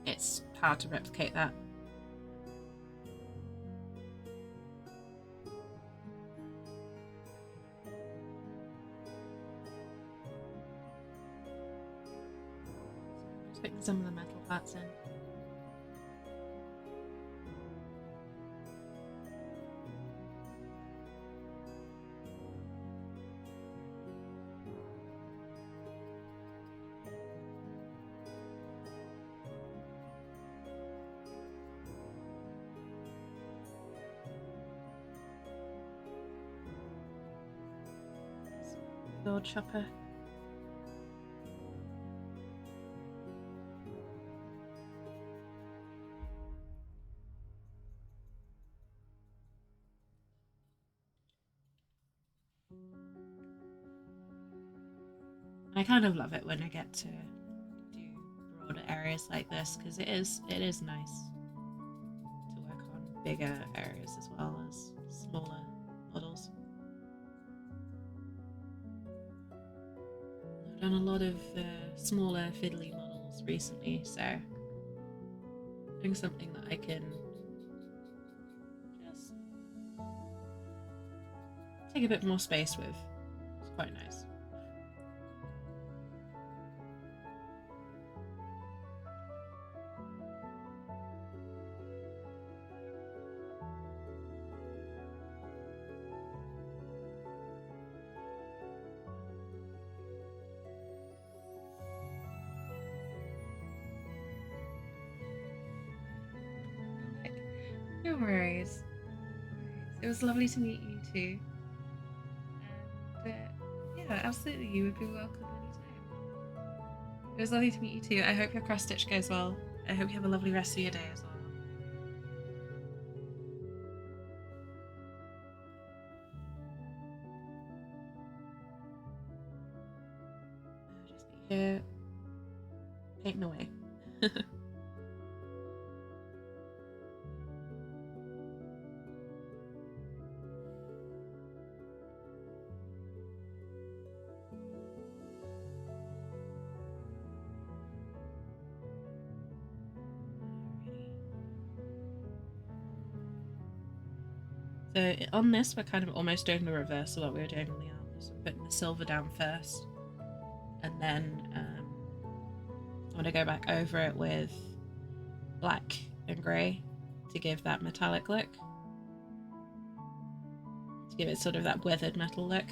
it's hard to replicate that. Just putting some of the metal parts in. Sword chopper. I kind of love it when I get to do broader areas like this because it is nice to work on bigger areas as well as smaller models. I've done a lot of smaller fiddly models recently, so doing something that I can just take a bit more space with is quite nice. No worries. It was lovely to meet you too. And yeah, absolutely, you would be welcome anytime. It was lovely to meet you too. I hope your cross stitch goes well. I hope you have a lovely rest of your day as well. I'll just be here painting away. So on this, we're kind of almost doing the reverse of what we were doing on the arms. We're putting the silver down first, and then I'm going to go back over it with black and grey to give that metallic look. To give it sort of that weathered metal look.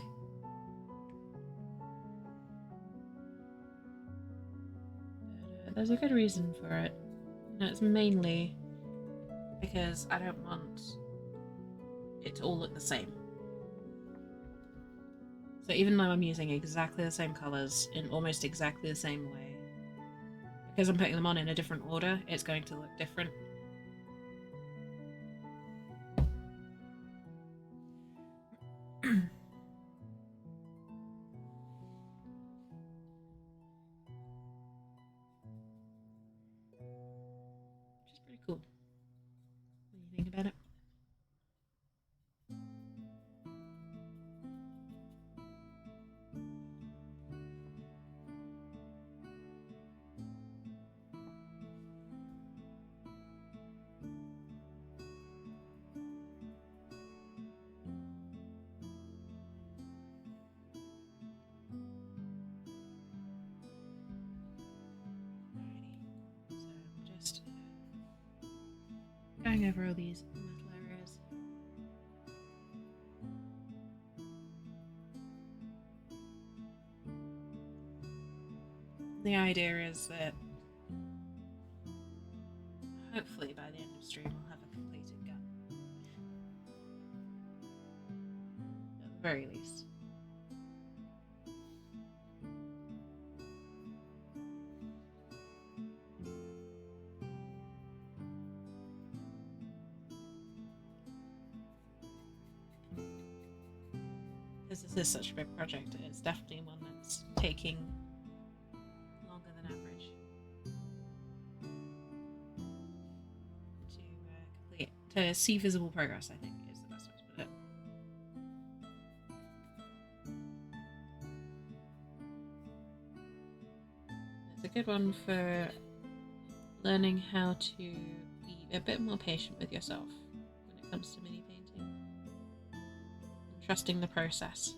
But there's a good reason for it. And it's mainly because I don't want it to all look the same. So even though I'm using exactly the same colours in almost exactly the same way, because I'm putting them on in a different order, it's going to look different. Which is pretty cool. What do you think about it? Going over all these metal areas. The idea is that hopefully by the end of stream I'll have a completed gun. At the very least. Because this is such a big project, it's definitely one that's taking longer than average to complete. To see visible progress, I think, is the best way to put it. It's a good one for learning how to be a bit more patient with yourself when it comes to mini painting. Trusting the process.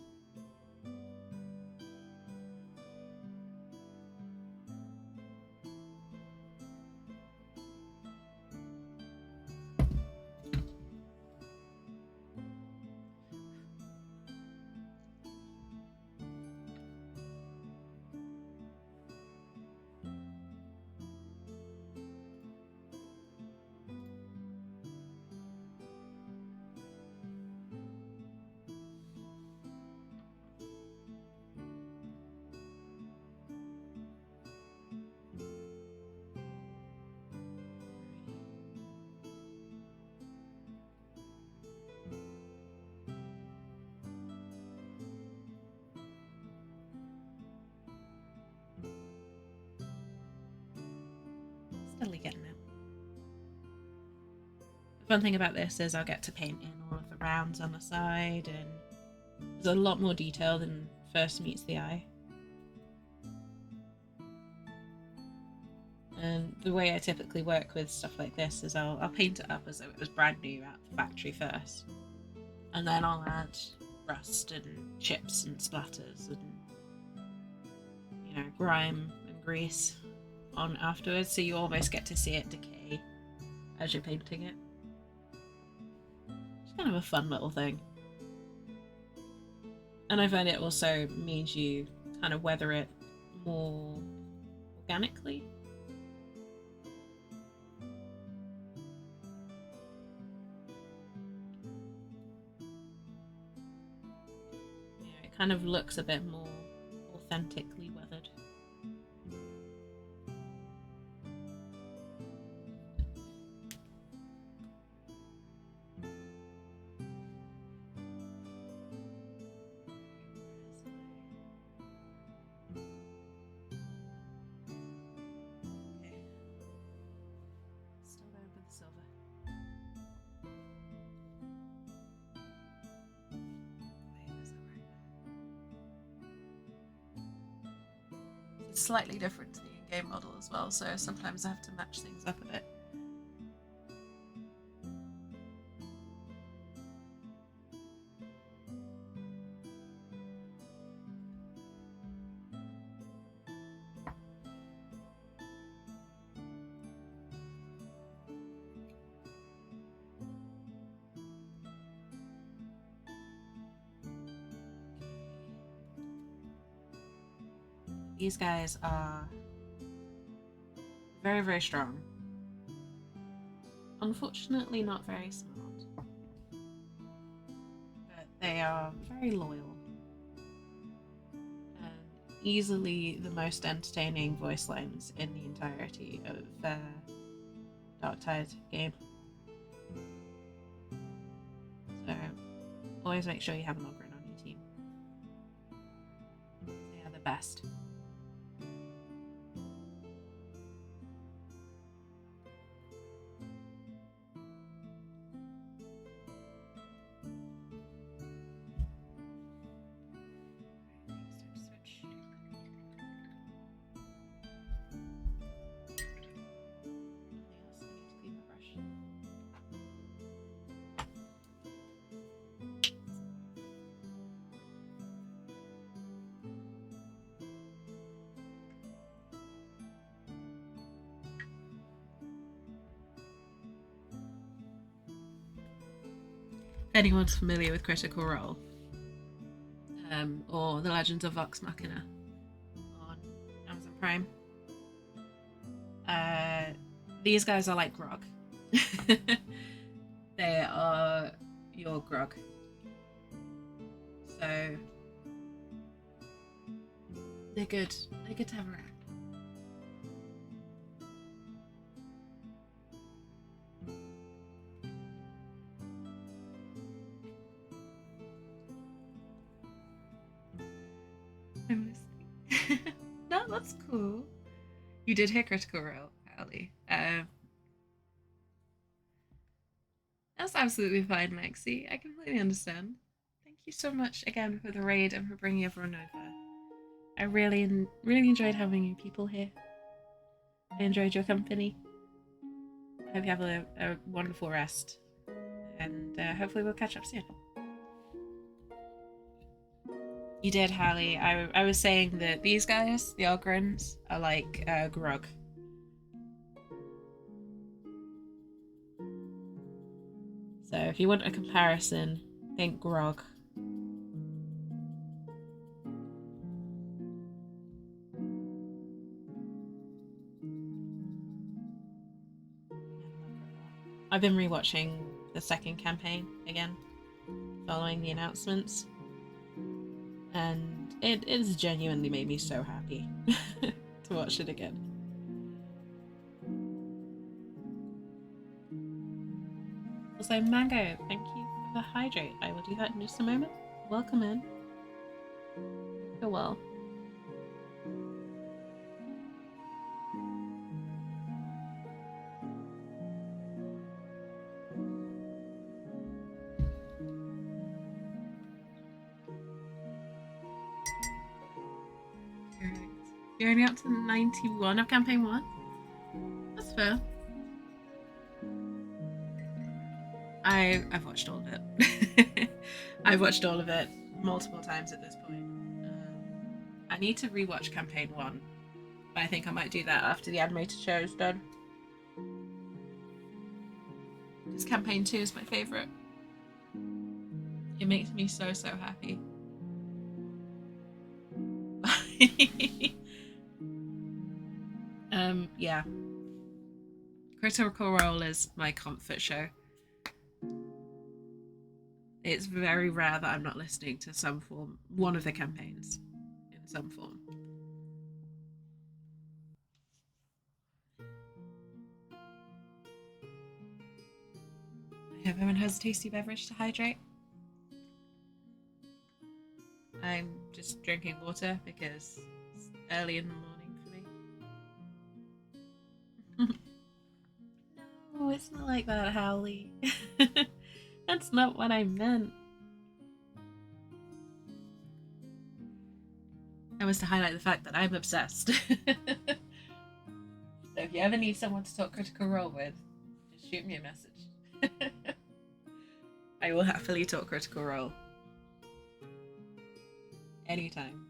Steadily getting it. The fun thing about this is I'll get to paint in all of the rounds on the side, and there's a lot more detail than first meets the eye. And the way I typically work with stuff like this is I'll paint it up as though it was brand new out of the factory first, and then I'll add rust and chips and splatters and, you know, grime and grease on afterwards, so you almost get to see it decay as you're painting it. It's kind of a fun little thing. And I find it also means you kind of weather it more organically. You know, it kind of looks a bit more authentically weathered. Slightly different to the in-game model as well, so sometimes I have to match things up a bit. These guys are very, very strong. Unfortunately, not very smart. But they are very loyal. And easily the most entertaining voice lines in the entirety of Darktide game. So always make sure you have an Ogryn on your team. They are the best. If anyone's familiar with Critical Role, or The Legends of Vox Machina on Amazon Prime, these guys are like Grog. They are your Grog. So they're good. They're good to have around. I'm listening. No, that's cool. You did hear Critical Role, Ali. That's absolutely fine, Maxie. I completely understand. Thank you so much again for the raid and for bringing everyone over. I really enjoyed having you people here. I enjoyed your company. I hope you have a wonderful rest. And hopefully we'll catch up soon. You did, Hallie. I was saying that these guys, the Ogryns, are like Grog. So if you want a comparison, think Grog. I've been rewatching the second campaign again, following the announcements, and it has genuinely made me so happy to watch it again. Also, Mango, thank you for the hydrate. I will do that in just a moment. Welcome in. Go well. You're only up to 91 of campaign 1? That's fair. I've watched all of it. I've watched all of it multiple times at this point. I need to rewatch campaign 1, but I think I might do that after the animated show is done. Because campaign 2 is my favourite. It makes me so happy. Yeah. Critical Role is my comfort show. It's very rare that I'm not listening to one of the campaigns in some form. I hope everyone has a tasty beverage to hydrate. I'm just drinking water because it's early in the morning for me. No, it's not like that, Howley. That's not what I meant. That was to highlight the fact that I'm obsessed. So if you ever need someone to talk Critical Role with, just shoot me a message. I will happily talk Critical Role. Anytime.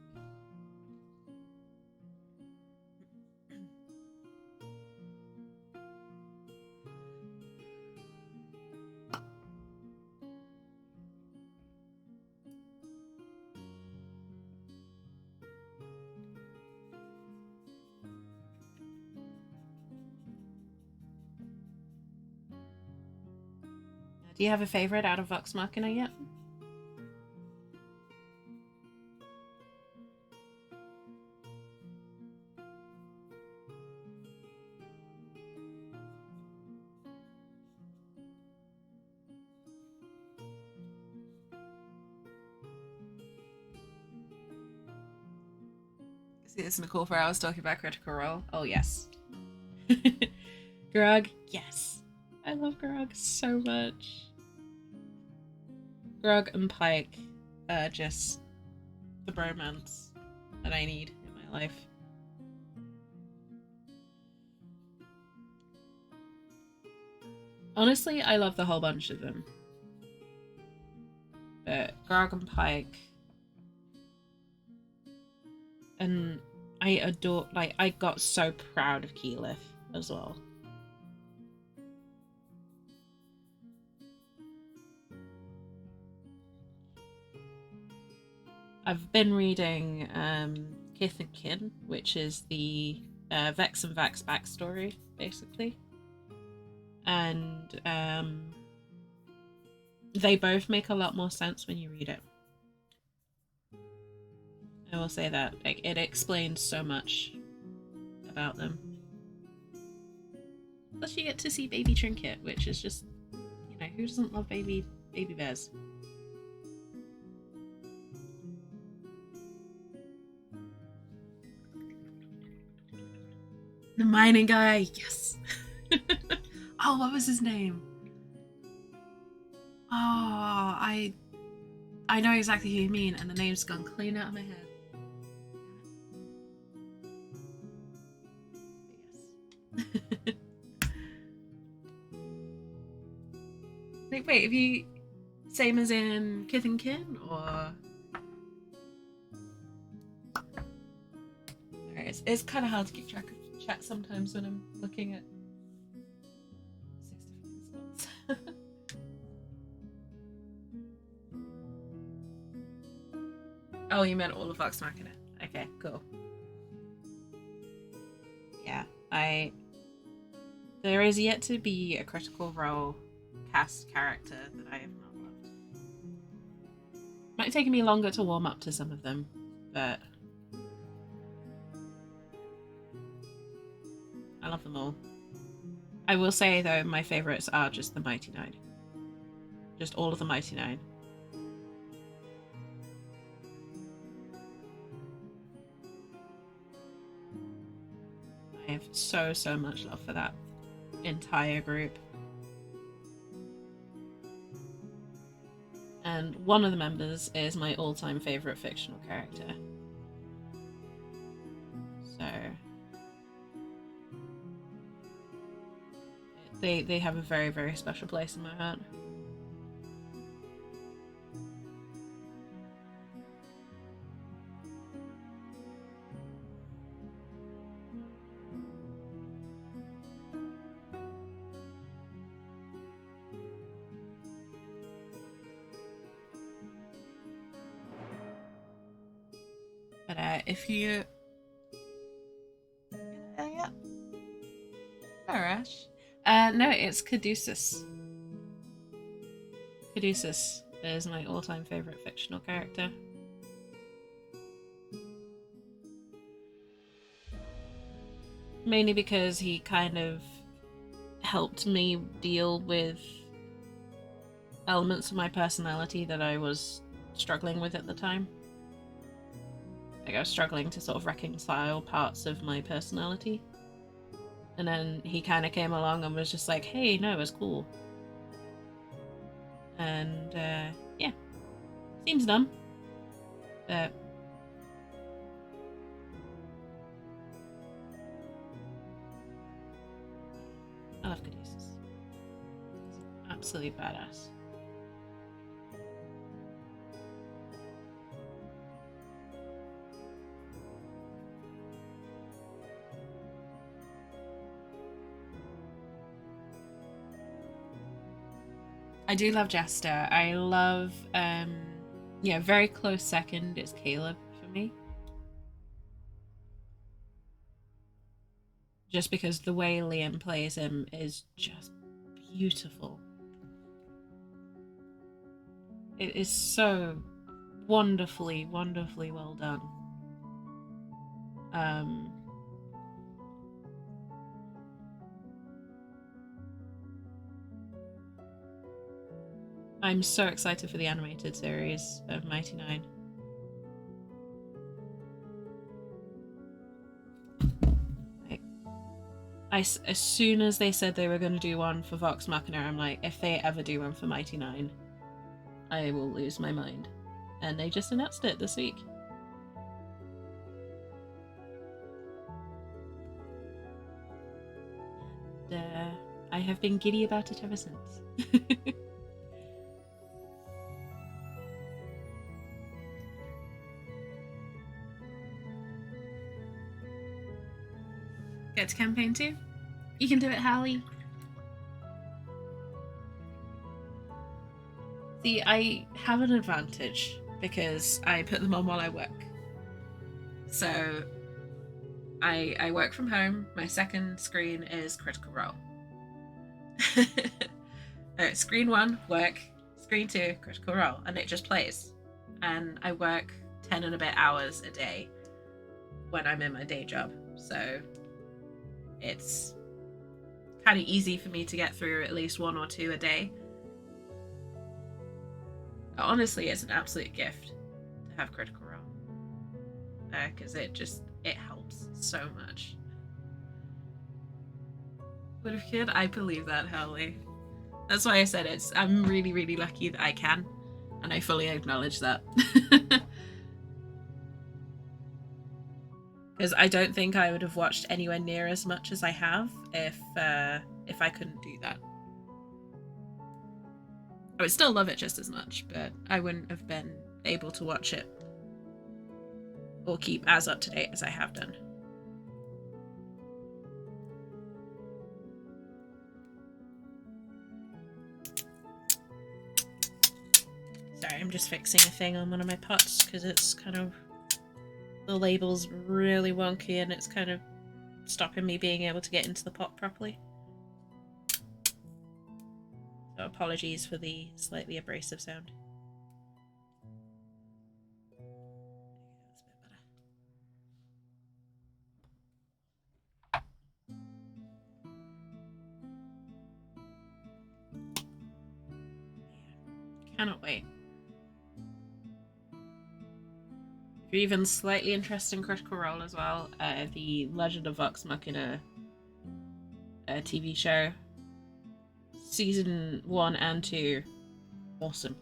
Do you have a favourite out of Vox Machina yet? See, this Nicole for hours talking about Critical Role. Oh, yes. Grog, yes. I love Grog so much. Grog and Pike are just the bromance that I need in my life. Honestly, I love the whole bunch of them. But Grog and Pike, and I adore, like, I got so proud of Keyleth as well. I've been reading Kith and Kin, which is the Vex and Vax backstory, basically. And they both make a lot more sense when you read it. I will say that. Like, it explains so much about them. Plus you get to see Baby Trinket, which is just, you know, who doesn't love baby bears? The mining guy, yes. Oh, what was his name? Oh, I know exactly who you mean, and the name's gone clean out of my head. Yes. Like, wait, have you same as in Kith and Kin, or? Alright, it's kind of hard to keep track of chat sometimes when I'm looking at 6 different spots. Oh, you meant all of Vox Machina. Okay, cool. Yeah, there is yet to be a Critical Role cast character that I have not loved. Might take me longer to warm up to some of them, but I love them all. I will say, though, my favourites are just the Mighty Nine. Just all of the Mighty Nine. I have so much love for that entire group. And one of the members is my all-time favourite fictional character. So they have a very, very special place in my heart. But if you... yeah. Arash. No, it's Caduceus. Caduceus is my all-time favourite fictional character. Mainly because he kind of helped me deal with elements of my personality that I was struggling with at the time. Like, I was struggling to sort of reconcile parts of my personality. And then he kind of came along and was just like, hey, no, it's cool. And, yeah. Seems dumb. But I love Caduceus. He's absolutely badass. I do love Jester. I love, yeah, very close second is Caleb for me. Just because the way Liam plays him is just beautiful. It is so wonderfully, wonderfully well done. I'm so excited for the animated series of Mighty Nine. As soon as they said they were going to do one for Vox Machina, I'm like, if they ever do one for Mighty Nine, I will lose my mind. And they just announced it this week. And, I have been giddy about it ever since. Get to campaign 2? You can do it, Hallie. See, I have an advantage because I put them on while I work. So I work from home. My second screen is Critical Role. Screen 1, work. Screen 2, Critical Role. And it just plays. And I work 10 and a bit hours a day when I'm in my day job. So it's kind of easy for me to get through at least 1 or 2 a day. Honestly, it's an absolute gift to have Critical Role. Because it helps so much. What if kid? I believe that, Harley. That's why I said I'm really, really lucky that I can. And I fully acknowledge that. Because I don't think I would have watched anywhere near as much as I have if I couldn't do that. I would still love it just as much, but I wouldn't have been able to watch it or keep as up to date as I have done. Sorry, I'm just fixing a thing on one of my pots because it's kind of... the label's really wonky and it's kind of stopping me being able to get into the pot properly. So apologies for the slightly abrasive sound. Cannot wait. If you're even slightly interested in Critical Role as well, the Legend of Vox Machina TV show, season 1 and 2, awesome.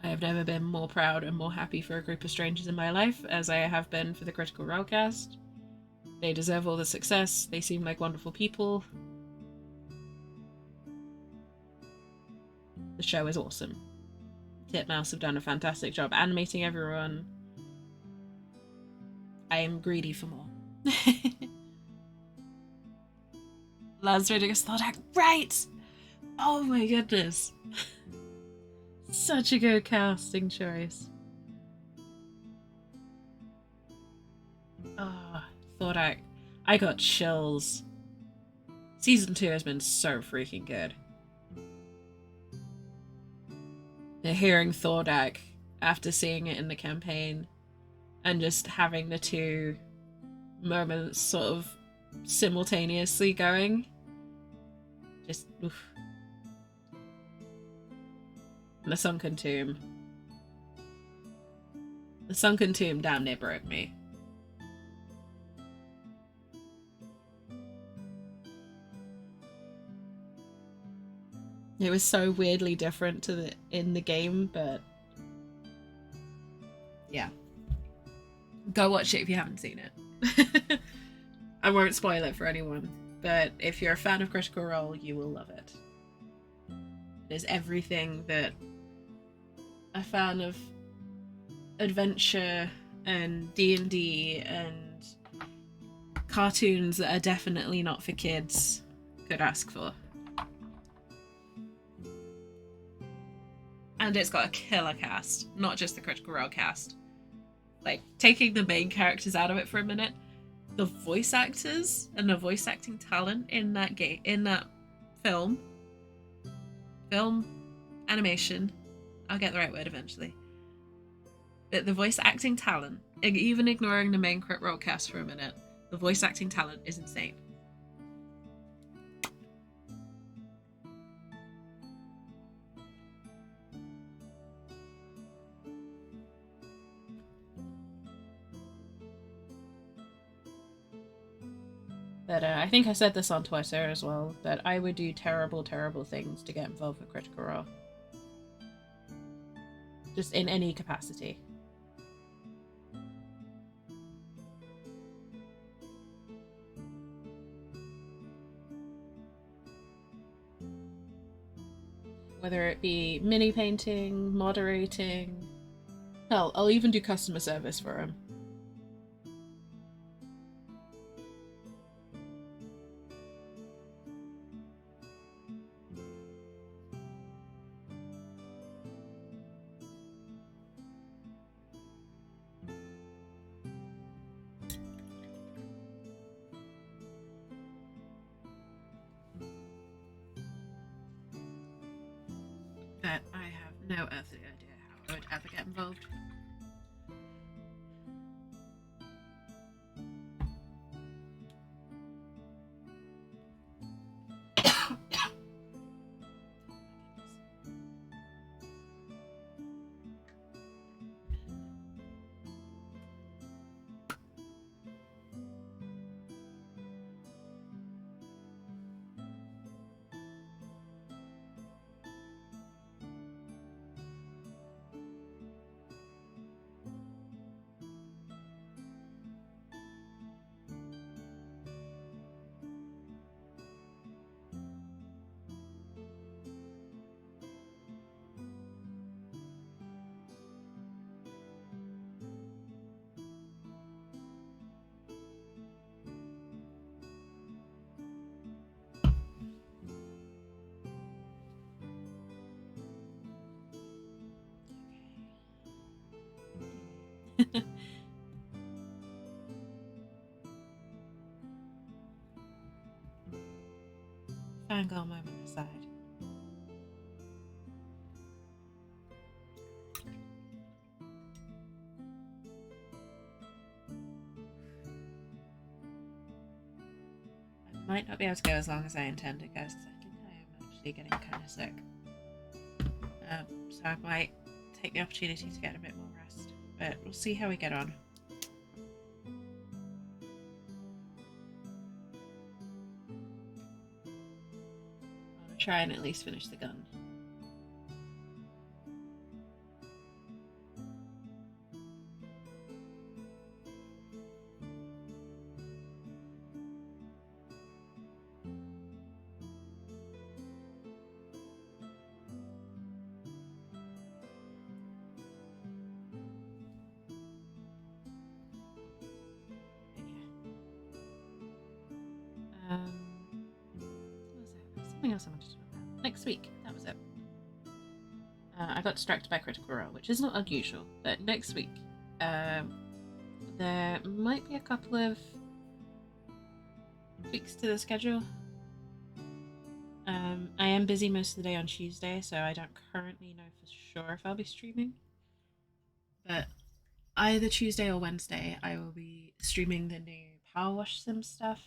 I have never been more proud and more happy for a group of strangers in my life as I have been for the Critical Role cast. They deserve all the success. They seem like wonderful people. The show is awesome. Titmouse have done a fantastic job animating everyone. I am greedy for more. Las Vegas Thordak, right! Oh my goodness. Such a good casting choice. Oh, Thordak. I got chills. Season 2 has been so freaking good. Hearing Thordak after seeing it in the campaign and just having the two moments sort of simultaneously going. Just oof. The Sunken Tomb. The Sunken Tomb damn near broke me. It was so weirdly different to in the game, but yeah. Go watch it if you haven't seen it. I won't spoil it for anyone, but if you're a fan of Critical Role, you will love it. It is everything that a fan of adventure and D&D and cartoons that are definitely not for kids could ask for. And it's got a killer cast, not just the Critical Role cast. Like, taking the main characters out of it for a minute, the voice actors and the voice acting talent in that film film, animation, I'll get the right word eventually. But the voice acting talent, even ignoring the main role cast for a minute, the voice acting talent is insane. But I think I said this on Twitter as well, that I would do terrible, terrible things to get involved with Critical Role. Just in any capacity. Whether it be mini painting, moderating, hell, I'll even do customer service for him. But I have no earthly idea how I would ever get involved. Fangirl moment aside. I might not be able to go as long as I intended, guys, because I think I am actually getting kind of sick. So I might take the opportunity to get a bit more rest, but we'll see how we get on. I'll try and at least finish the gun. Something else I wanted to talk about. Next week, that was it. I got distracted by Critical Role, which is not unusual, but next week, there might be a couple of tweaks to the schedule. I am busy most of the day on Tuesday, so I don't currently know for sure if I'll be streaming. But either Tuesday or Wednesday, I will be streaming the new Power Wash Sim stuff,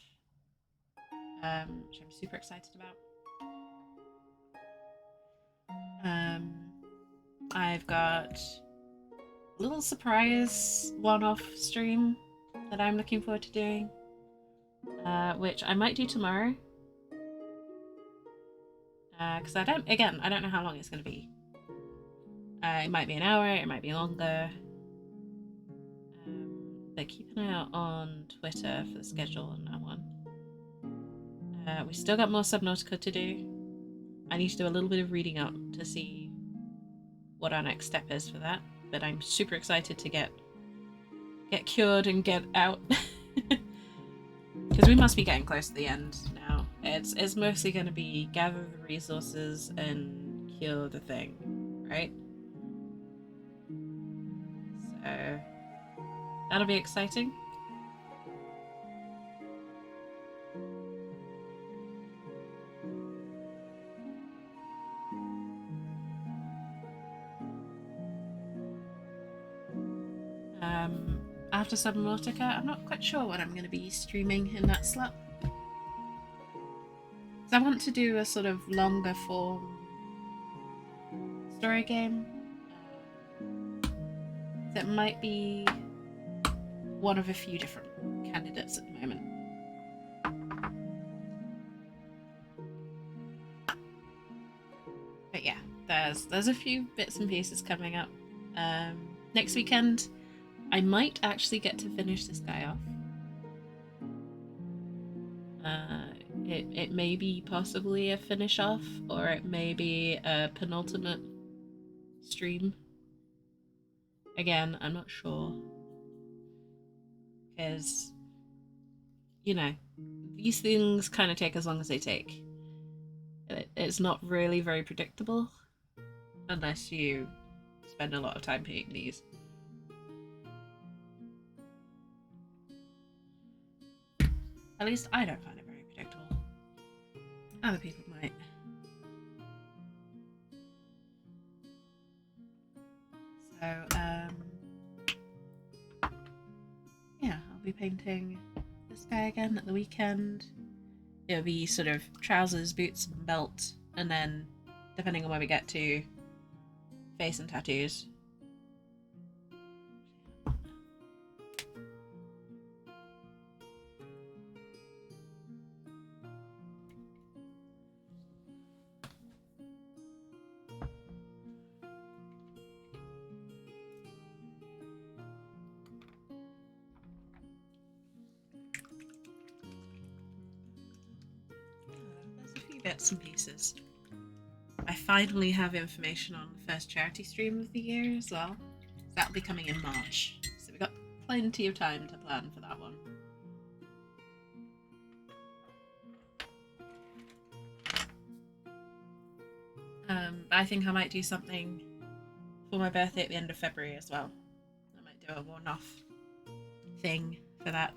which I'm super excited about. I've got a little surprise one-off stream that I'm looking forward to doing, which I might do tomorrow. Because I don't know how long it's going to be. It might be an hour, it might be longer. But keep an eye out on Twitter for the schedule on that one. We still got more Subnautica to do. I need to do a little bit of reading up to see what our next step is for that. But I'm super excited to get cured and get out. Because we must be getting close to the end now. It's mostly going to be gather the resources and cure the thing, right? So that'll be exciting. for Subnautica. I'm not quite sure what I'm going to be streaming in that slot. So I want to do a sort of longer form story game. That might be one of a few different candidates at the moment. But yeah, there's a few bits and pieces coming up. Next weekend, I might actually get to finish this guy off. It may be possibly a finish off, or it may be a penultimate stream. Again, I'm not sure. Because, you know, these things kind of take as long as they take. It's not really very predictable unless you spend a lot of time painting these. At least I don't find it very predictable. Other people might. So, yeah, I'll be painting this guy again at the weekend. It'll be sort of trousers, boots, and belt, and then, depending on where we get to, face and tattoos. Bits and pieces. I finally have information on the first charity stream of the year as well. That'll be coming in March, so we've got plenty of time to plan for that one. I think I might do something for my birthday at the end of February as well. I might do a one-off thing for that.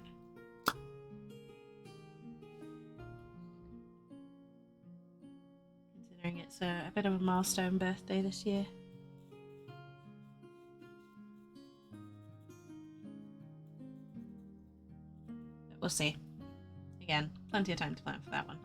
It's a bit of a milestone birthday this year. But we'll see. Again, plenty of time to plan for that one.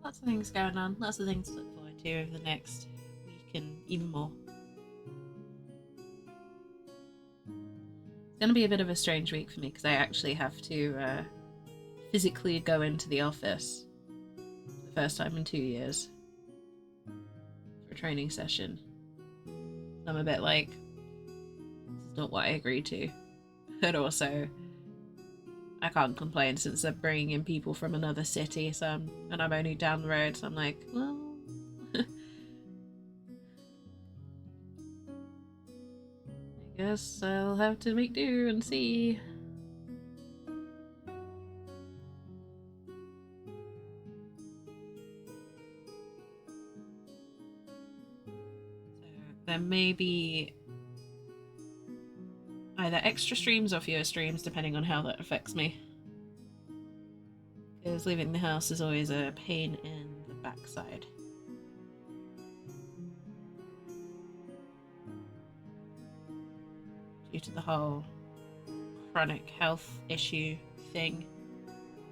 Lots of things going on, lots of things to look forward to over the next week and even more. It's going to be a bit of a strange week for me because I actually have to physically go into the office for the first time in 2 years for a training session. I'm a bit like, this is not what I agreed to. But also, I can't complain since they're bringing in people from another city, and I'm only down the road, so I'm like, well... I guess I'll have to make do and see. So there may be either extra streams or fewer streams, depending on how that affects me. Because leaving the house is always a pain in the backside. Due to the whole chronic health issue thing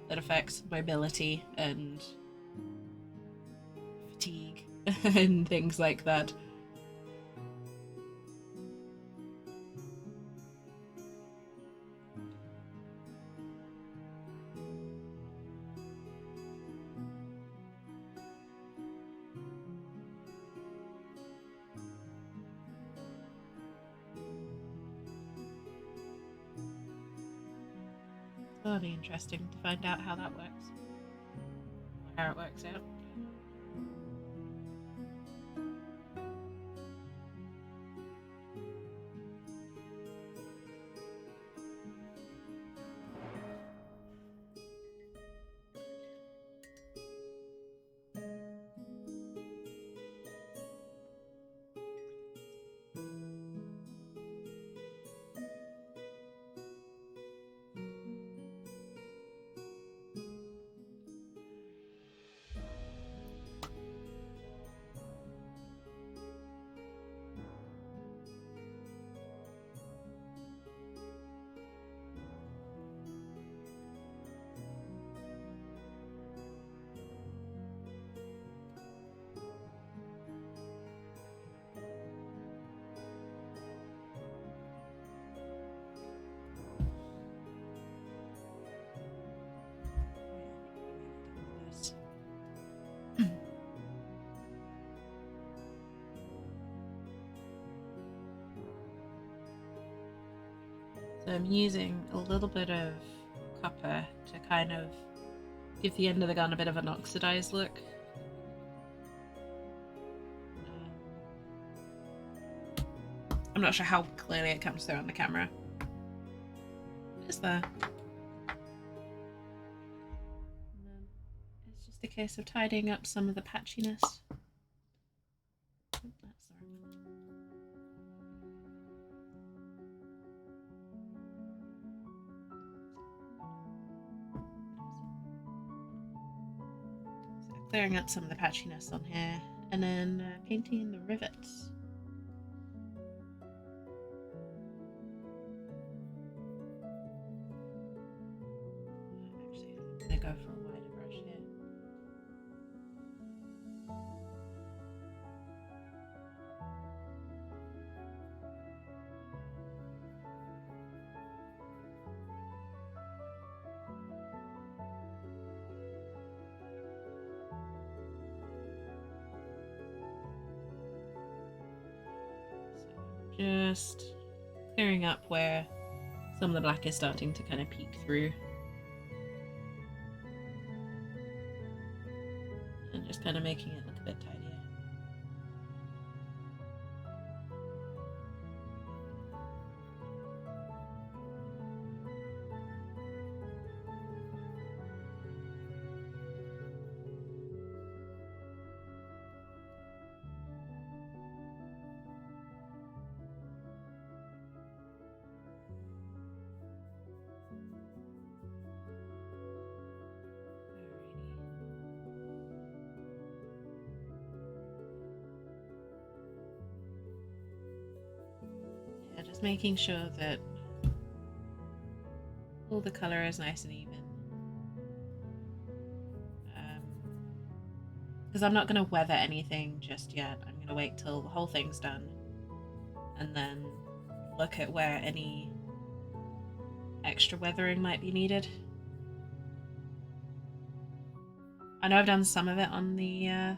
that affects mobility and fatigue and things like that. That'll be interesting to find out how that works. Or how it works out. So I'm using a little bit of copper to kind of give the end of the gun a bit of an oxidized look. I'm not sure how clearly it comes through on the camera. It's there. And then it's just a case of tidying up some of the patchiness. Oh, that's the right one. So clearing up some of the patchiness on here, and then painting in the rivets. Actually, I'm gonna go for a wider brush here. Just clearing up where some of the black is starting to kind of peek through. And just kind of making it look a bit tidier. Yeah, just making sure that all the colour is nice and even. Because I'm not going to weather anything just yet. I'm going to wait till the whole thing's done and then look at where any extra weathering might be needed. I know I've done some of it on the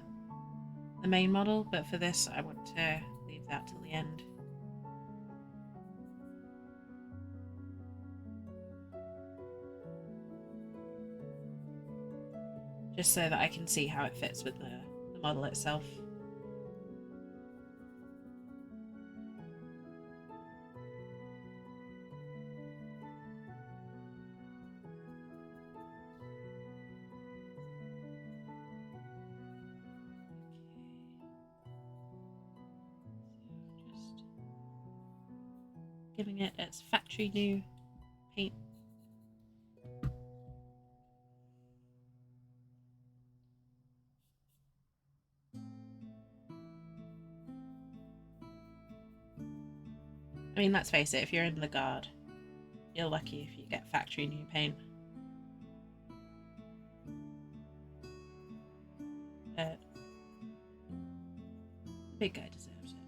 main model, but for this I want to leave that till the end. Just so that I can see how it fits with the model itself. Just giving it its factory new paint. I mean, let's face it, if you're in the Guard, you're lucky if you get factory new paint. But the big guy deserves it.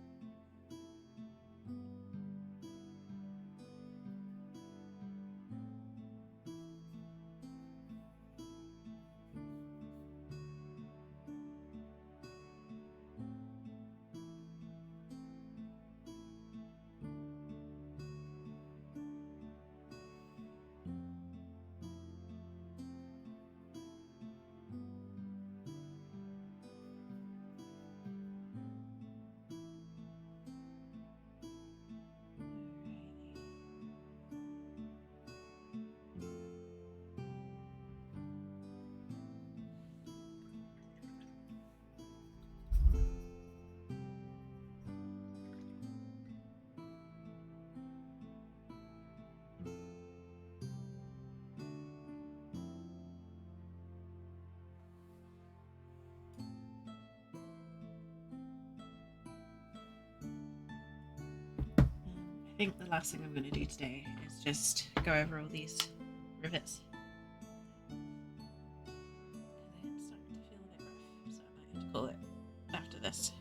think the last thing I'm going to do today is just go over all these rivets. It's starting to feel a bit rough, so I might have to call it after this.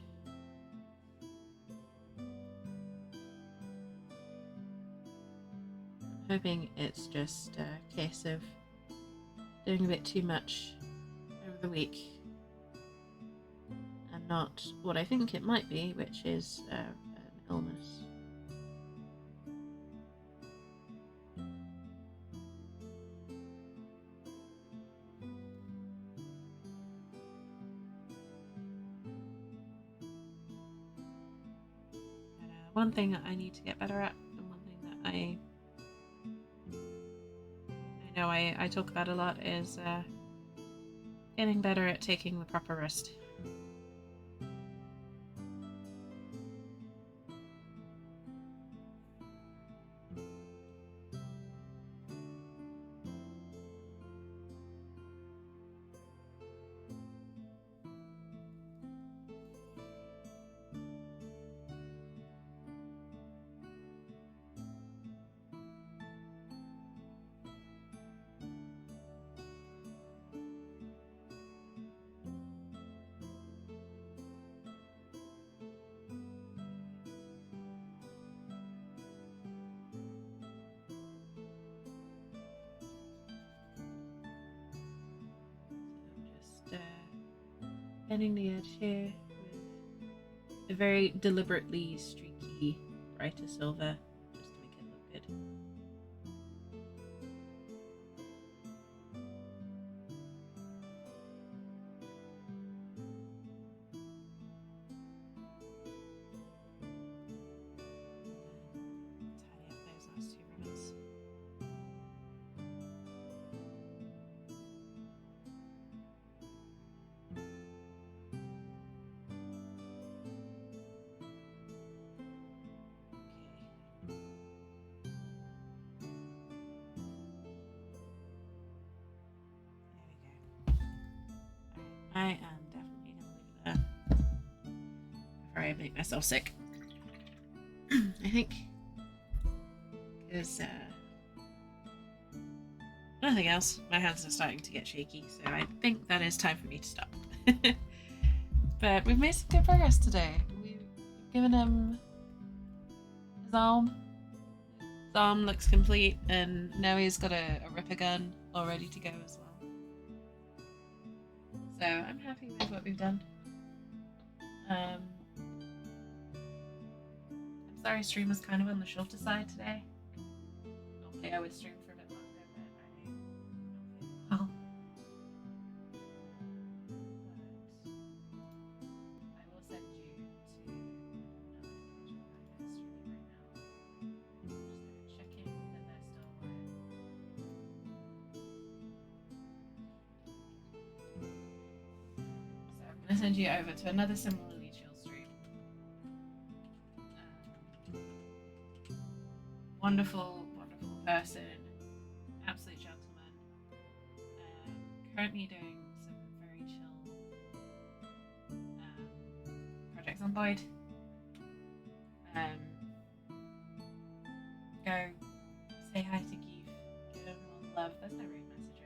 I'm hoping it's just a case of doing a bit too much over the week and not what I think it might be, which is an illness. One thing that I need to get better at, and one thing that I know I talk about a lot, is getting better at taking the proper rest. Bending the edge here with a very deliberately streaky brighter silver, just to make it look good. Tidy up those last two rivets. I am definitely going to leave it there before I make myself sick. I think, because nothing else, my hands are starting to get shaky, so I think that is time for me to stop. But we've made some good progress today. We've given him his arm. His arm looks complete, and now he's got a ripper gun all ready to go as well. So I'm happy with what we've done. I'm sorry stream was kind of on the shorter side today. Normally I would stream for a bit longer, but I don't feel well. But I will send you to another individual that is streaming right now. Just checking that they're still alive. So I'm going to send you over to another similarly chill stream. Wonderful, wonderful person, absolute gentleman. Currently doing some very chill projects on Boyd. Go say hi to Geef, give him all the love. There's no rude message